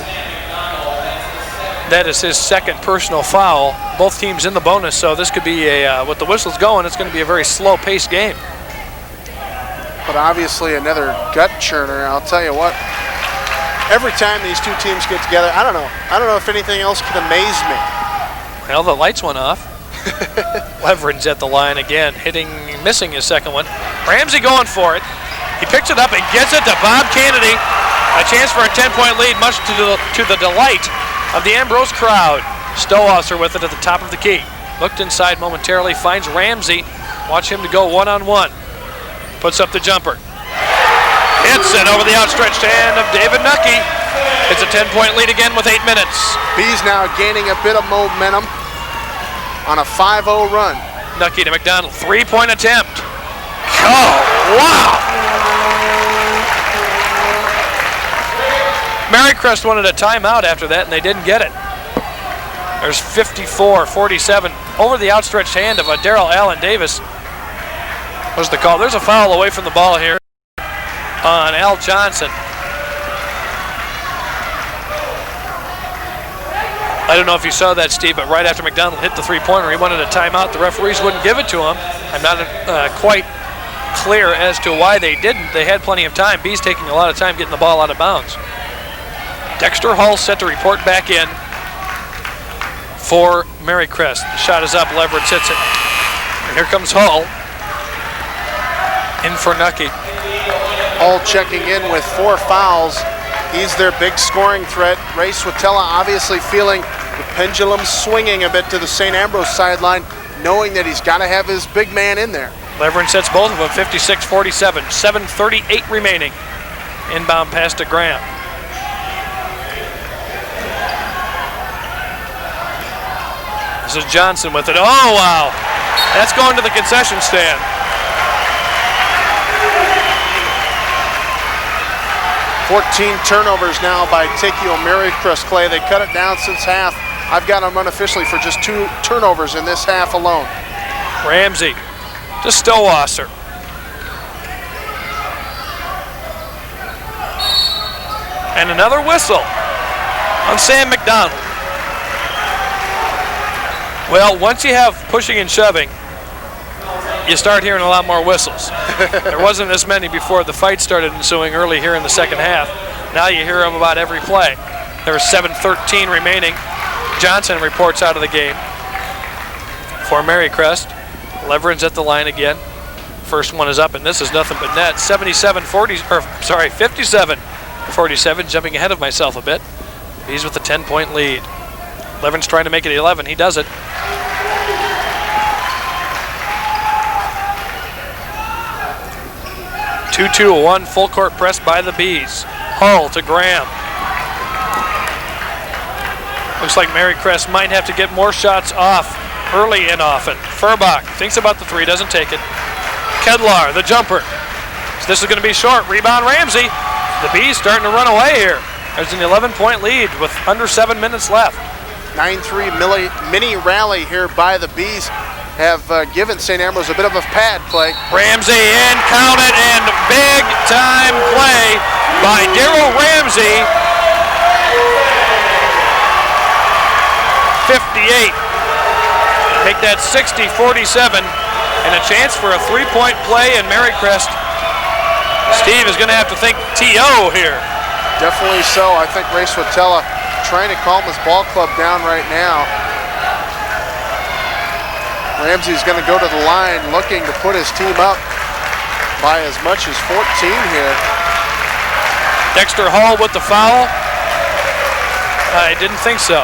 That is his second personal foul. Both teams in the bonus, so this could be with the whistles going, it's going to be a very slow-paced game. But obviously another gut churner. I'll tell you what. Every time these two teams get together, I don't know if anything else can amaze me. Well, the lights went off. Leverins at the line again, missing his second one. Ramsey going for it. He picks it up and gets it to Bob Kennedy. A chance for a 10-point lead, much to the delight of the Ambrose crowd. Stowasser with it at the top of the key. Looked inside momentarily, finds Ramsey. Watch him to go one-on-one. Puts up the jumper. Hits it over the outstretched hand of David Nucky. It's a 10-point lead again with 8 minutes. Bees now gaining a bit of momentum on a 5-0 run. Nucky to McDonald, 3-point attempt. Oh, wow! Marycrest wanted a timeout after that, and they didn't get it. There's 54-47 over the outstretched hand of Darrell Allen Davis. Was the call? There's a foul away from the ball here on Al Johnson. I don't know if you saw that, Steve, but right after McDonald hit the three-pointer, he wanted a timeout. The referees wouldn't give it to him. I'm not quite clear as to why they didn't. They had plenty of time. Bees taking a lot of time getting the ball out of bounds. Dexter Hull set to report back in for Marycrest. The shot is up. Leverett hits it. And here comes Hull. In for Nucky. Hull checking in with 4 fouls. He's their big scoring threat. Ray Swatella obviously feeling the pendulum swinging a bit to the St. Ambrose sideline, knowing that he's got to have his big man in there. Leverett sets both of them, 56-47. 7:38 remaining. Inbound pass to Graham. This is Johnson with it. Oh, wow. That's going to the concession stand. Fourteen turnovers now by Takeo Marycrest, Clay. They cut it down since half. I've got them unofficially for just 2 turnovers in this half alone. Ramsey to Stowasser. And another whistle on Sam McDonald. Well, once you have pushing and shoving, you start hearing a lot more whistles. There wasn't as many before the fight started ensuing early here in the second half. Now you hear them about every play. There's 7:13 remaining. Johnson reports out of the game for Marycrest. Leverins at the line again. First one is up, and this is nothing but net. 57-47, jumping ahead of myself a bit. He's with a 10-point lead. Leverins trying to make it 11. He does it. Two-2-1 full court press by the Bees. Hull to Graham. Looks like Marycrest might have to get more shots off early and often. Furbach thinks about the three, doesn't take it. Kedlar, the jumper. So this is going to be short. Rebound Ramsey. The Bees starting to run away here. There's an 11-point lead with under 7 minutes left. 9-3 mini rally here by the Bees. have given St. Ambrose a bit of a pad, Clay. Ramsey in, count it, and big time play by Daryl Ramsey. 58. Make that 60-47, and a chance for a three-point play in Marycrest. Steve is going to have to think TO here. Definitely so. I think Ray Swatella trying to calm his ball club down right now. Ramsey's going to go to the line looking to put his team up by as much as 14 here. Dexter Hall with the foul. I didn't think so.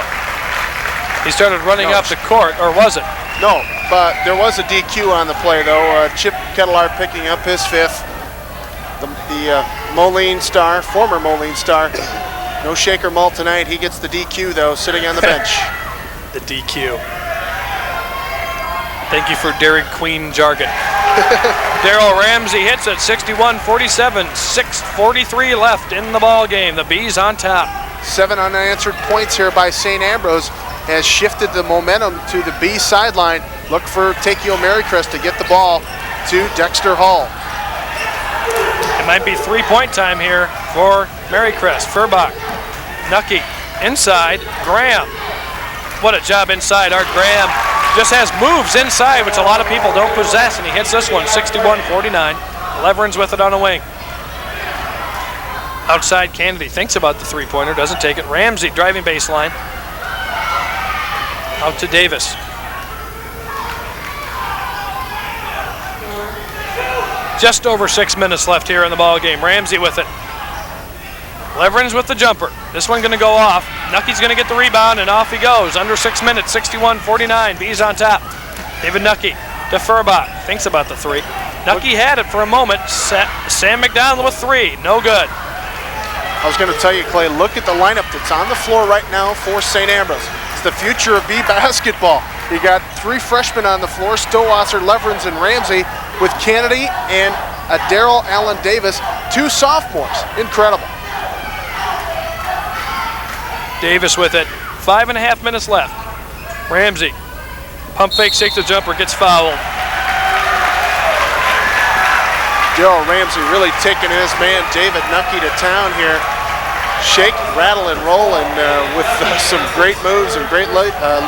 He started running up the court, or was it? No, but there was a DQ on the play, though. Chip Kettler picking up his fifth. The Moline star, former Moline star. No Shaker Mull tonight. He gets the DQ, though, sitting on the bench. The DQ. Thank you for Dairy Queen jargon. Daryl Ramsey hits at 61-47, 6:43 left in the ball game. The Bees on top. 7 unanswered points here by St. Ambrose has shifted the momentum to the B sideline. Look for Takeo Marycrest to get the ball to Dexter Hall. It might be three-point time here for Marycrest. Furbach, Nucky, inside, Graham. What a job inside. Art Graham just has moves inside, which a lot of people don't possess, and he hits this one, 61-49. Leverins with it on a wing. Outside Kennedy thinks about the three-pointer, doesn't take it. Ramsey driving baseline. Out to Davis. Just over 6 minutes left here in the ball game. Ramsey with it. Leverins with the jumper. This one going to go off. Nucky's going to get the rebound, and off he goes. Under 6 minutes, 61-49. Bees on top. David Nucky to Furbach. Thinks about the three. Nucky had it for a moment. Sam McDonald with three. No good. I was going to tell you, Clay, look at the lineup that's on the floor right now for St. Ambrose. It's the future of B basketball. You got three freshmen on the floor, Stowasser, Leverins, and Ramsey, with Kennedy and Daryl Allen Davis, two sophomores. Incredible. Davis with it. 5.5 minutes left. Ramsey. Pump fake, shake the jumper, gets fouled. Daryl Ramsey really taking his man David Nucky to town here. Shake, rattle, and roll, and with some great moves and great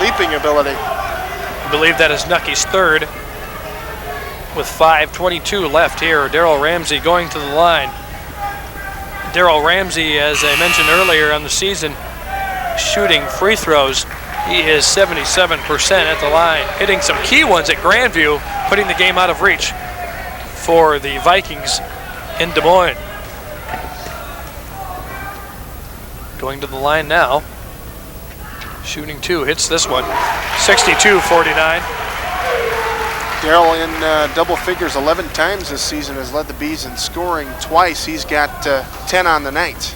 leaping ability. I believe that is Nucky's third. With 5:22 left here, Daryl Ramsey going to the line. Daryl Ramsey, as I mentioned earlier on the season, shooting free throws. He is 77% at the line, hitting some key ones at Grandview, putting the game out of reach for the Vikings in Des Moines. Going to the line now. Shooting two, hits this one. 62-49. Daryl in double figures 11 times this season, has led the Bees in scoring twice. He's got 10 on the night.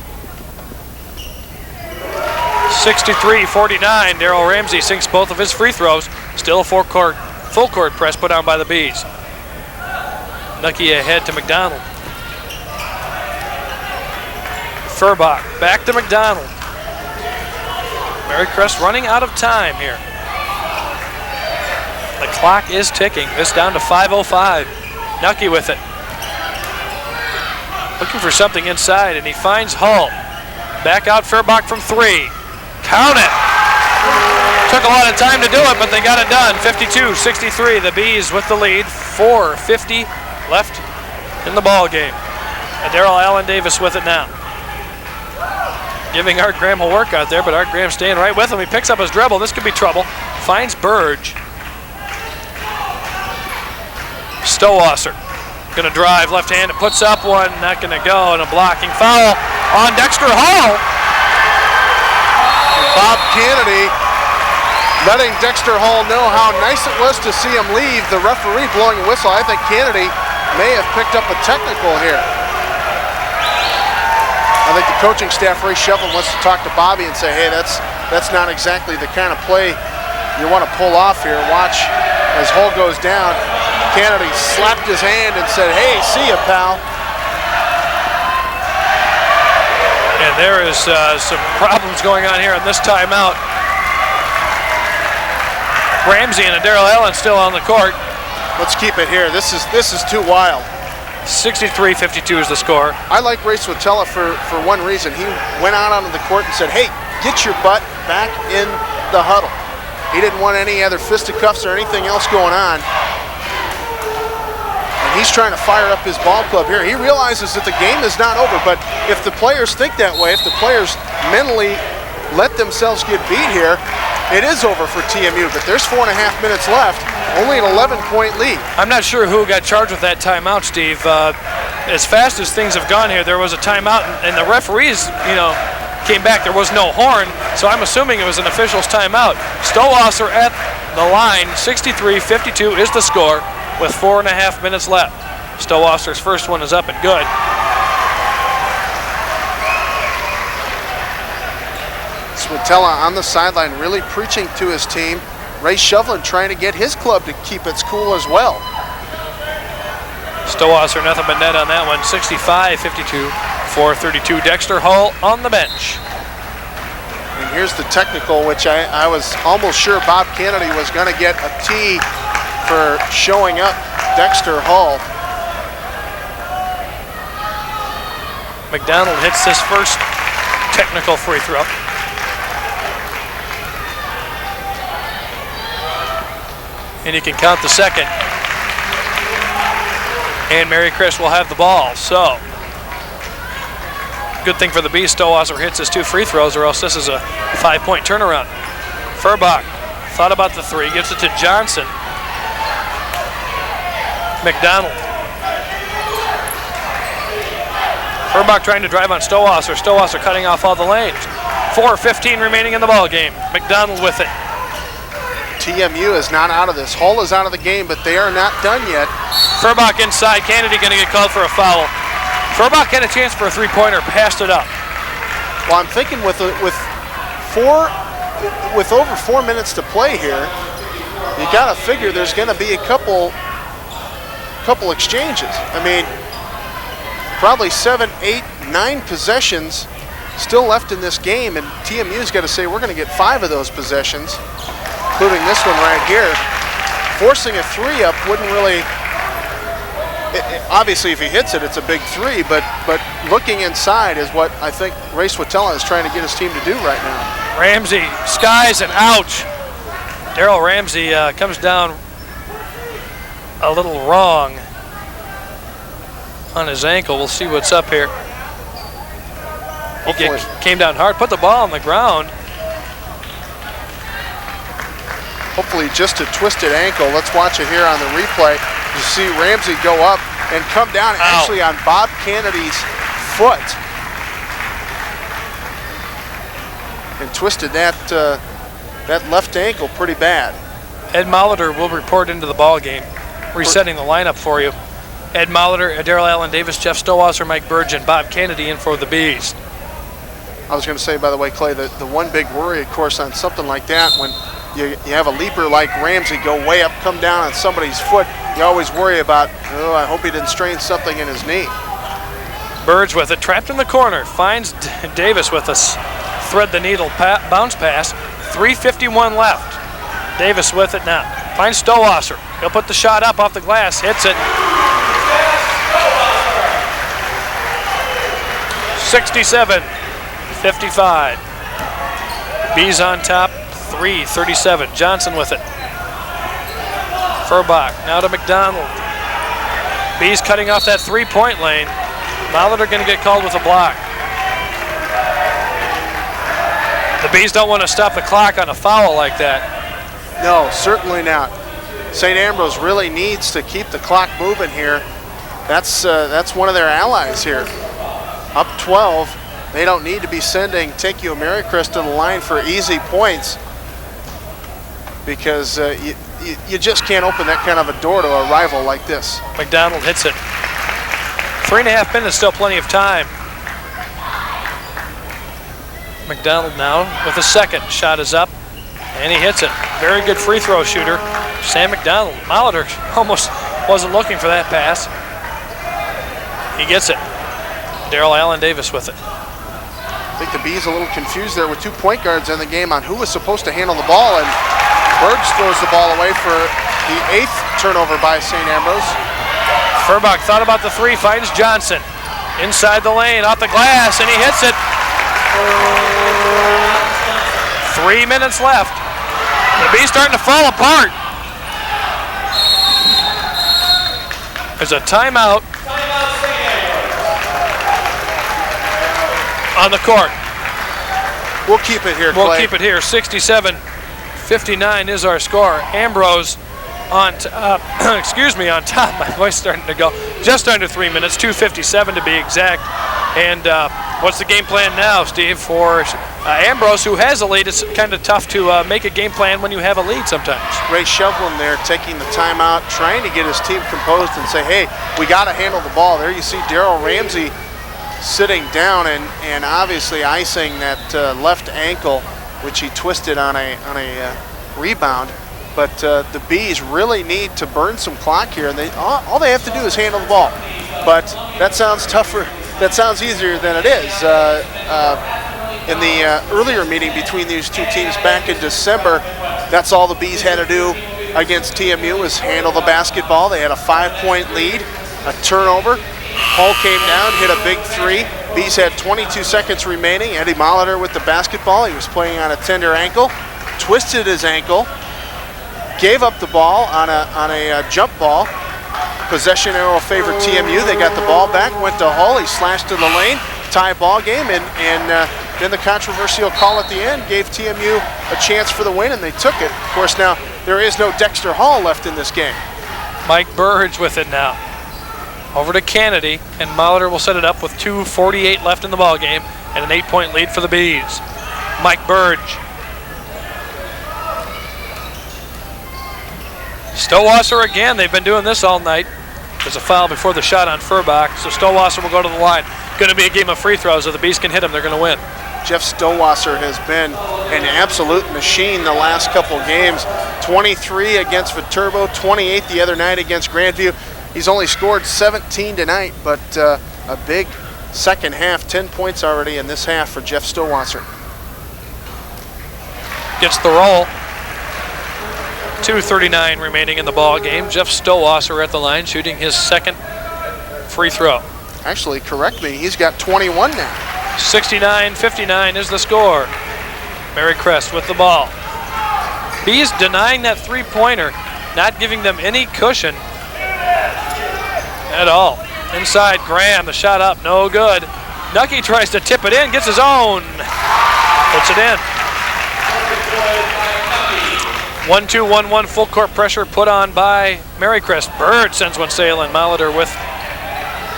63-49. Daryl Ramsey sinks both of his free throws. Still a full court press put on by the Bees. Nucky ahead to McDonald. Furbach back to McDonald. Marycrest running out of time here. The clock is ticking. This down to 5:05. Nucky with it. Looking for something inside, and he finds Hull. Back out Furbach from three. Count it. Took a lot of time to do it, but they got it done. 52-63. The Bees with the lead. 4:50 left in the ball game. And Daryl Allen Davis with it now. Giving Art Graham a work out there, but Art Graham staying right with him. He picks up his dribble. This could be trouble. Finds Burge. Stowasser gonna drive left-handed, puts up one, not gonna go, and a blocking foul on Dexter Hall. Bob Kennedy letting Dexter Hall know how nice it was to see him leave. The referee blowing a whistle. I think Kennedy may have picked up a technical here. I think the coaching staff, Ray Shevlin, wants to talk to Bobby and say, hey, that's not exactly the kind of play you want to pull off here. Watch as Hall goes down. Kennedy slapped his hand and said, hey, see ya, pal. And there is some problems going on here in this timeout. Ramsey and Daryl Allen still on the court. Let's keep it here. This is too wild. 63-52 is the score. I like Ray Swatella for one reason. He went out onto the court and said, hey, get your butt back in the huddle. He didn't want any other fisticuffs or anything else going on. And he's trying to fire up his ball club here. He realizes that the game is not over, but if the players think that way, if the players mentally let themselves get beat here, it is over for TMU, but there's 4.5 minutes left, only an 11-point lead. I'm not sure who got charged with that timeout, Steve. As fast as things have gone here, there was a timeout, and the referees, came back. There was no horn, so I'm assuming it was an official's timeout. Stowasser at the line, 63-52 is the score with 4.5 minutes left. Stowasser's first one is up and good. Swatella on the sideline really preaching to his team. Ray Shovlin trying to get his club to keep its cool as well. Stowasser nothing but net on that one, 65-52, 4:32. Dexter Hull on the bench. And here's the technical, which I was almost sure Bob Kennedy was going to get a T for showing up Dexter Hull. McDonald hits his first technical free throw. And you can count the second. And Mary Chris will have the ball. So, good thing for the Bees, Stowasser hits his 2 free throws, or else this is a 5-point turnaround. Furbach thought about the 3, gives it to Johnson. McDonald. Furbach trying to drive on Stowasser. Stowasser cutting off all the lanes. 4:15 remaining in the ball game. McDonald with it. TMU is not out of this. Hull is out of the game, but they are not done yet. Furbach inside. Kennedy going to get called for a foul. Furbach had a chance for a 3-pointer, passed it up. Well, I'm thinking with over 4 minutes to play here, you got to figure there's going to be a couple exchanges. I mean, probably 7, 8, 9 possessions still left in this game, and TMU's got to say we're going to get 5 of those possessions, including this one right here. Forcing a 3-up wouldn't really, obviously if he hits it, it's a big 3, but looking inside is what I think Ray Swatella is trying to get his team to do right now. Ramsey skies and ouch. Daryl Ramsey comes down a little wrong on his ankle. We'll see what's up here. He came down hard, put the ball on the ground. Hopefully just a twisted ankle. Let's watch it here on the replay. You see Ramsey go up and come down actually on Bob Kennedy's foot. And twisted that left ankle pretty bad. Ed Molitor will report into the ball game. Resetting the lineup for you. Ed Molitor, Daryl Allen Davis, Jeff Stowasser, Mike Burge, and Bob Kennedy in for the Bees. I was going to say, by the way, Clay, the one big worry, of course, on something like that, when you have a leaper like Ramsey go way up, come down on somebody's foot, you always worry about, oh, I hope he didn't strain something in his knee. Burge with it, trapped in the corner, finds Davis with a thread the needle bounce pass. 3:51 left. Davis with it now. Finds Stowasser. He'll put the shot up off the glass, hits it. 67-55. Bees on top, 3:37. Johnson with it. Furbach now to McDonald. Bees cutting off that 3-point lane. Molitor going to get called with a block. The Bees don't want to stop the clock on a foul like that. No, certainly not. St. Ambrose really needs to keep the clock moving here. That's one of their allies here. Up 12, they don't need to be sending TMU Marycrest to the line for easy points, because you just can't open that kind of a door to a rival like this. McDonald hits it. 3.5 minutes, still plenty of time. McDonald now with a second. Shot is up, and he hits it. Very good free throw shooter, Sam McDonald. Molitor almost wasn't looking for that pass. He gets it. Daryl Allen Davis with it. I think the Bees a little confused there with 2 point guards in the game on who was supposed to handle the ball, and Burge throws the ball away for the 8th turnover by St. Ambrose. Furbach thought about the three, finds Johnson. Inside the lane, off the glass, and he hits it. 3 minutes left. The Bees starting to fall apart. There's a timeout on the court. We'll keep it here, Clay. We'll keep it here. 67-59 is our score. Ambrose on top. On top. My voice starting to go. Just under 3 minutes, 2:57 to be exact. And what's the game plan now, Steve, for Ambrose, who has a lead? It's kind of tough to make a game plan when you have a lead sometimes. Ray Shevlin there taking the timeout, trying to get his team composed and say, hey, we got to handle the ball. There you see Darrell Ramsey sitting down and obviously icing that left ankle, which he twisted on a rebound. But the Bees really need to burn some clock here, and all they have to do is handle the ball. But that sounds tougher. That sounds easier than it is. In the earlier meeting between these two teams back in December, that's all the Bees had to do against TMU was handle the basketball. They had a 5-point lead, a turnover. Hull came down, hit a big three. Bees had 22 seconds remaining. Eddie Molitor with the basketball. He was playing on a tender ankle, twisted his ankle, gave up the ball on a jump ball. Possession arrow favored TMU. They got the ball back, went to Hull. He slashed to the lane, tie ball game, and then the controversial call at the end gave TMU a chance for the win, and they took it. Of course, now there is no Dexter Hall left in this game. Mike Burge with it now. Over to Kennedy, and Molitor will set it up with 2:48 left in the ball game and an 8-point lead for the Bees. Mike Burge. Stowasser again. They've been doing this all night. There's a foul before the shot on Furbach, so Stowasser will go to the line. Going to be a game of free throws. If the Bees can hit them, they're going to win. Jeff Stowasser has been an absolute machine the last couple games. 23 against Viterbo, 28 the other night against Grandview. He's only scored 17 tonight, but a big second half, 10 points already in this half for Jeff Stowasser. Gets the roll. 2:39 remaining in the ball game. Jeff Stowasser at the line, shooting his second free throw. Actually, correct me, he's got 21 now. 69-59 is the score. Mary Crest with the ball. Bees denying that three-pointer, not giving them any cushion at all. Inside, Graham, the shot up, no good. Nucky tries to tip it in, gets his own. Puts it in. 1-2-1-1 full court pressure put on by Marycrest. Bird sends one sailing. Molitor with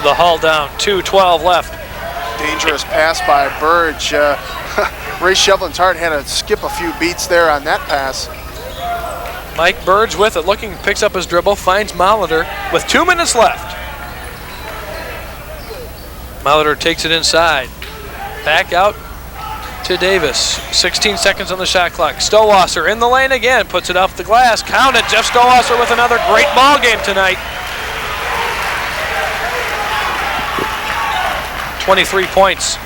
the haul down. 2:12 left. Dangerous pass by Burge. Ray Shevlin's heart had to skip a few beats there on that pass. Mike Burge with it, looking, picks up his dribble, finds Molitor with 2 minutes left. Molitor takes it inside. Back out to Davis. 16 seconds on the shot clock. Stowasser in the lane again, puts it off the glass. Count it. Jeff Stowasser with another great ball game tonight. 23 points.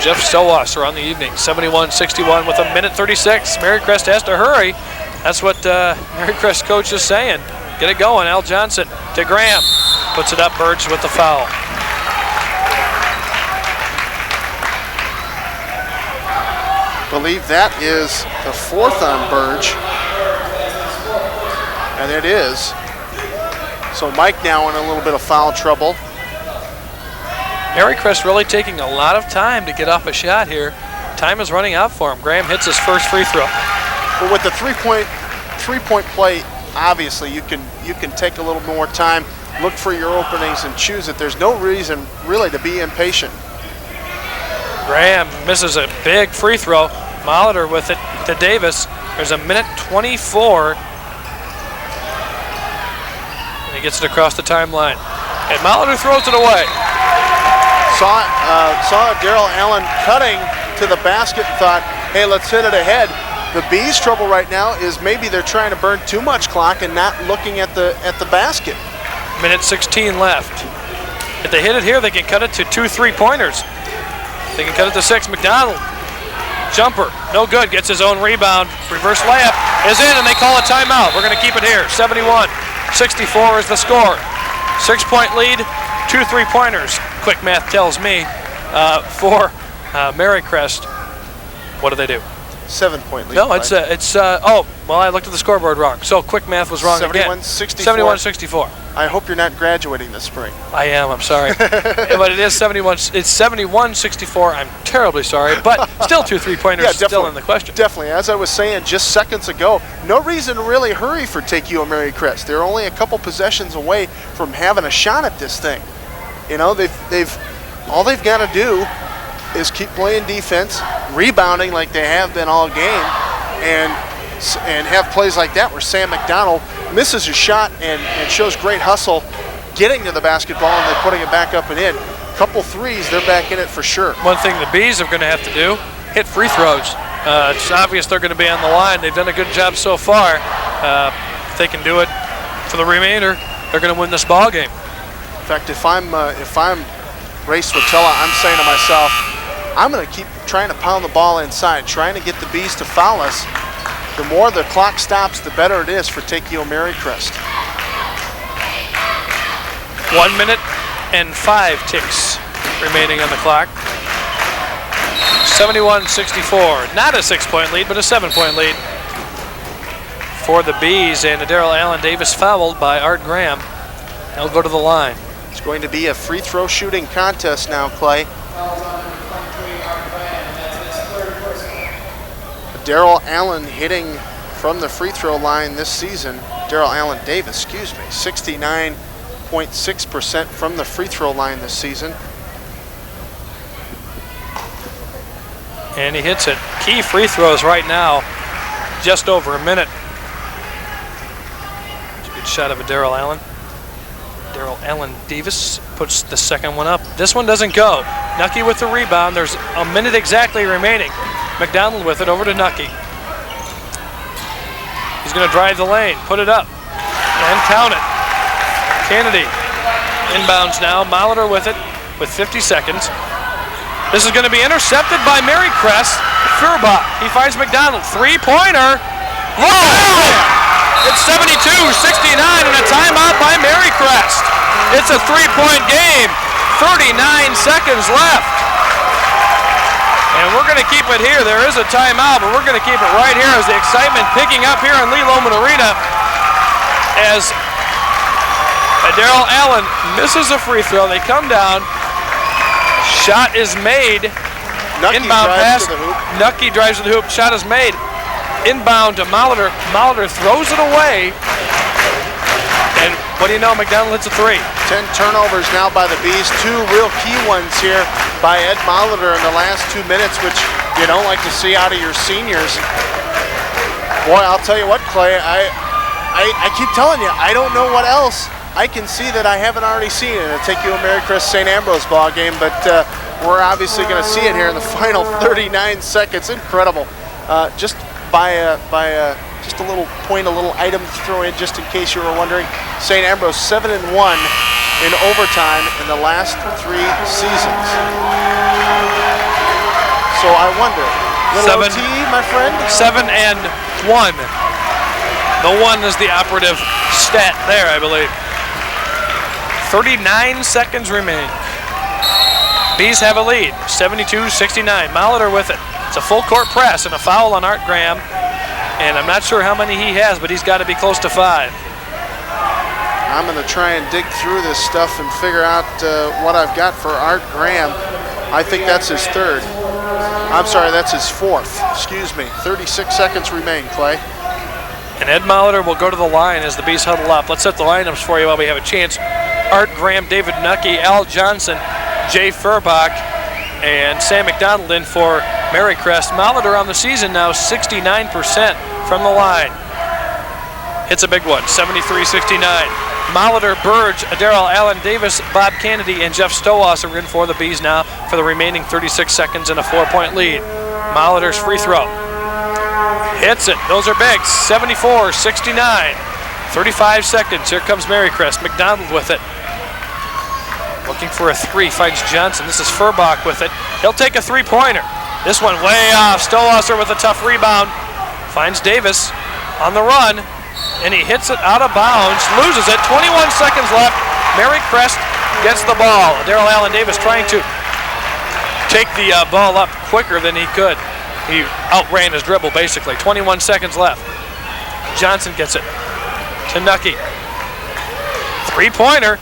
Jeff Stowasser on the evening. 71-61 with a minute 36. Marycrest has to hurry. That's what Marycrest coach is saying. Get it going. Al Johnson to Graham. Puts it up. Burge with the foul. Believe that is the fourth on Burge. And it is. So Mike now in a little bit of foul trouble. Marycrest really taking a lot of time to get off a shot here. Time is running out for him. Graham hits his first free throw. But with the three-point play, obviously you can take a little more time, look for your openings and choose it. There's no reason really to be impatient. Graham misses a big free throw. Molitor with it to Davis. There's a minute 24. And he gets it across the timeline. And Molitor throws it away. Saw Darrell Allen cutting to the basket and thought, hey, let's hit it ahead. The Bees' trouble right now is maybe they're trying to burn too much clock and not looking at the basket. Minute 16 left. If they hit it here, they can cut it to 2 3-pointers. They can cut it to 6. McDonald Jumper, no good, gets his own rebound. Reverse layup is in, and they call a timeout. We're going to keep it here. 71-64 is the score. 6-point lead, 2 3-pointers. Quick math tells me for Marycrest. What do they do? 7-point lead. No, I looked at the scoreboard wrong. So quick math was wrong again. 71-64. I hope you're not graduating this spring. I am, I'm sorry. But it is 71, it's 71-64. I'm terribly sorry, but still 2 3-pointers still in the question. Definitely. As I was saying just seconds ago, no reason to really hurry for TMU Marycrest. They're only a couple possessions away from having a shot at this thing. You know, they've all they've got to do is keep playing defense, rebounding like they have been all game, and have plays like that where Sam McDonald misses a shot and shows great hustle getting to the basketball and then putting it back up and in. Couple threes, they're back in it for sure. One thing the Bees are going to have to do, hit free throws. It's obvious they're going to be on the line. They've done a good job so far. If they can do it for the remainder, they're going to win this ball game. In fact, if I'm Ray Swatella, I'm saying to myself, I'm going to keep trying to pound the ball inside, trying to get the Bees to foul us. The more the clock stops, the better it is for TMU Marycrest. 1 minute and 5 ticks remaining on the clock. 71-64. Not a 6-point lead, but a 7-point lead for the Bees. And Daryl Allen Davis fouled by Art Graham. He'll go to the line. It's going to be a free throw shooting contest now, Clay. Daryl Allen hitting from the free throw line this season. Daryl Allen Davis, 69.6% from the free throw line this season. And he hits it. Key free throws right now, just over a minute. It's a good shot of a Daryl Allen. Daryl Allen Davis puts the second one up. This one doesn't go. Nucky with the rebound. There's a minute exactly remaining. McDonald with it over to Nucky. He's going to drive the lane, put it up, and count it. Kennedy inbounds now. Molitor with it with 50 seconds. This is going to be intercepted by Marycrest. Furbach, he finds McDonald. Three-pointer. Oh! It's 72-69 and a timeout by Marycrest. It's a 3-point game. 39 seconds left. And we're going to keep it here. There is a timeout, but we're going to keep it right here as the excitement picking up here in Lee Lohman Arena as Daryl Allen misses a free throw. They come down. Shot is made. Nucky inbound pass. To the hoop. Nucky drives to the hoop. Shot is made. Inbound to Molitor. Molitor throws it away. And what do you know? McDonald hits a three. 10 turnovers now by the Bees. 2 real key ones here by Ed Molitor in the last 2 minutes, which you don't like to see out of your seniors. Boy, I'll tell you what, Clay, I keep telling you, I don't know what else I can see that I haven't already seen in a TMU Marycrest St. Ambrose ball game, but we're obviously going to see it here in the final 39 seconds. Incredible. Just just a little point, a little item to throw in just in case you were wondering. St. Ambrose 7-1 in overtime in the last 3 seasons. So I wonder, little OT, my friend? 7-1. The 1 is the operative stat there, I believe. 39 seconds remain. Bees have a lead, 72-69. Molitor with it. It's a full court press and a foul on Art Graham. And I'm not sure how many he has, but he's got to be close to 5. I'm going to try and dig through this stuff and figure out what I've got for Art Graham. I think that's his 3rd. I'm sorry, that's his 4th. Excuse me. 36 seconds remain, Clay. And Ed Molitor will go to the line as the Bees huddle up. Let's set the lineups for you while we have a chance. Art Graham, David Nucky, Al Johnson, Jay Furbach, and Sam McDonald in for Marycrest. Molitor on the season now 69% from the line. Hits a big one, 73-69. Molitor, Burge, Daryl Allen Davis, Bob Kennedy, and Jeff Stowas are in for the Bees now for the remaining 36 seconds and a 4-point lead. Molitor's free throw. Hits it. Those are big. 74-69. 35 seconds. Here comes Marycrest. McDonald with it. Looking for a 3. Finds Johnson. This is Furbach with it. He'll take a 3-pointer. This one way off. Stowasser with a tough rebound. Finds Davis on the run, and he hits it out of bounds, loses it. 21 seconds left. Mary Crest gets the ball. Daryl Allen Davis trying to take the ball up quicker than he could. He outran his dribble, basically. 21 seconds left. Johnson gets it to Nucky. Three-pointer.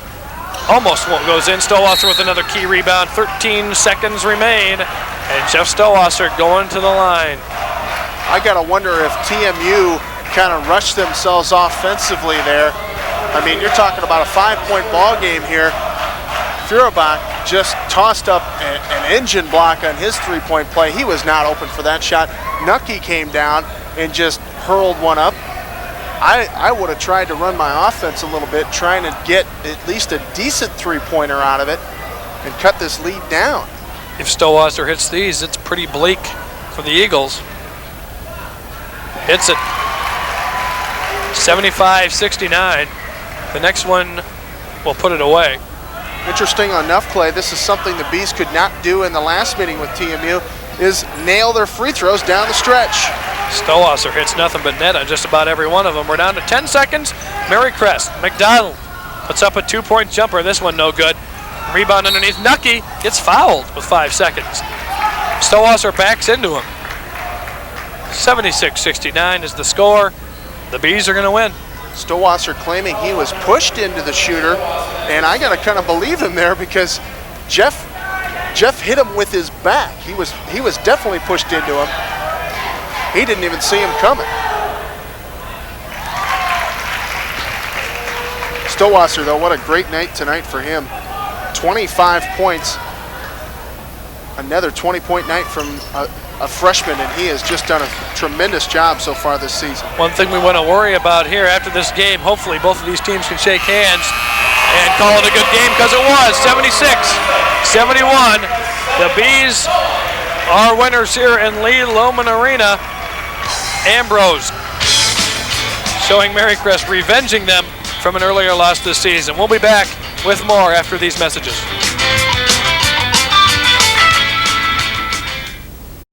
Almost goes in. Stowasser with another key rebound. 13 seconds remain. And Jeff Stowasser going to the line. I got to wonder if TMU kind of rushed themselves offensively there. I mean, you're talking about a 5-point ball game here. Feuerbach just tossed up an engine block on his three-point play. He was not open for that shot. Nucky came down and just hurled one up. I would have tried to run my offense a little bit, trying to get at least a decent three-pointer out of it and cut this lead down. If Stowasser hits these, it's pretty bleak for the Eagles. Hits it. 75-69. The next one will put it away. Interesting enough, Clay, this is something the Bees could not do in the last meeting with TMU, is nail their free throws down the stretch. Stowasser hits nothing but net on just about every one of them. We're down to 10 seconds. Mary Crest. McDonald puts up a 2-point jumper. This one no good. Rebound underneath. Nucky gets fouled with 5 seconds. Stowasser backs into him. 76-69 is the score. The Bees are going to win. Stowasser claiming he was pushed into the shooter, and I got to kind of believe him there because Jeff hit him with his back. He was definitely pushed into him. He didn't even see him coming. Stowasser, though, what a great night tonight for him. 25 points. Another 20-point night from a freshman, and he has just done a tremendous job so far this season. One thing we want to worry about here after this game, hopefully both of these teams can shake hands and call it a good game, because it was 76-71. The Bees are winners here in Lee Loman Arena. Ambrose showing Mary Crest, revenging them from an earlier loss this season. We'll be back with more after these messages.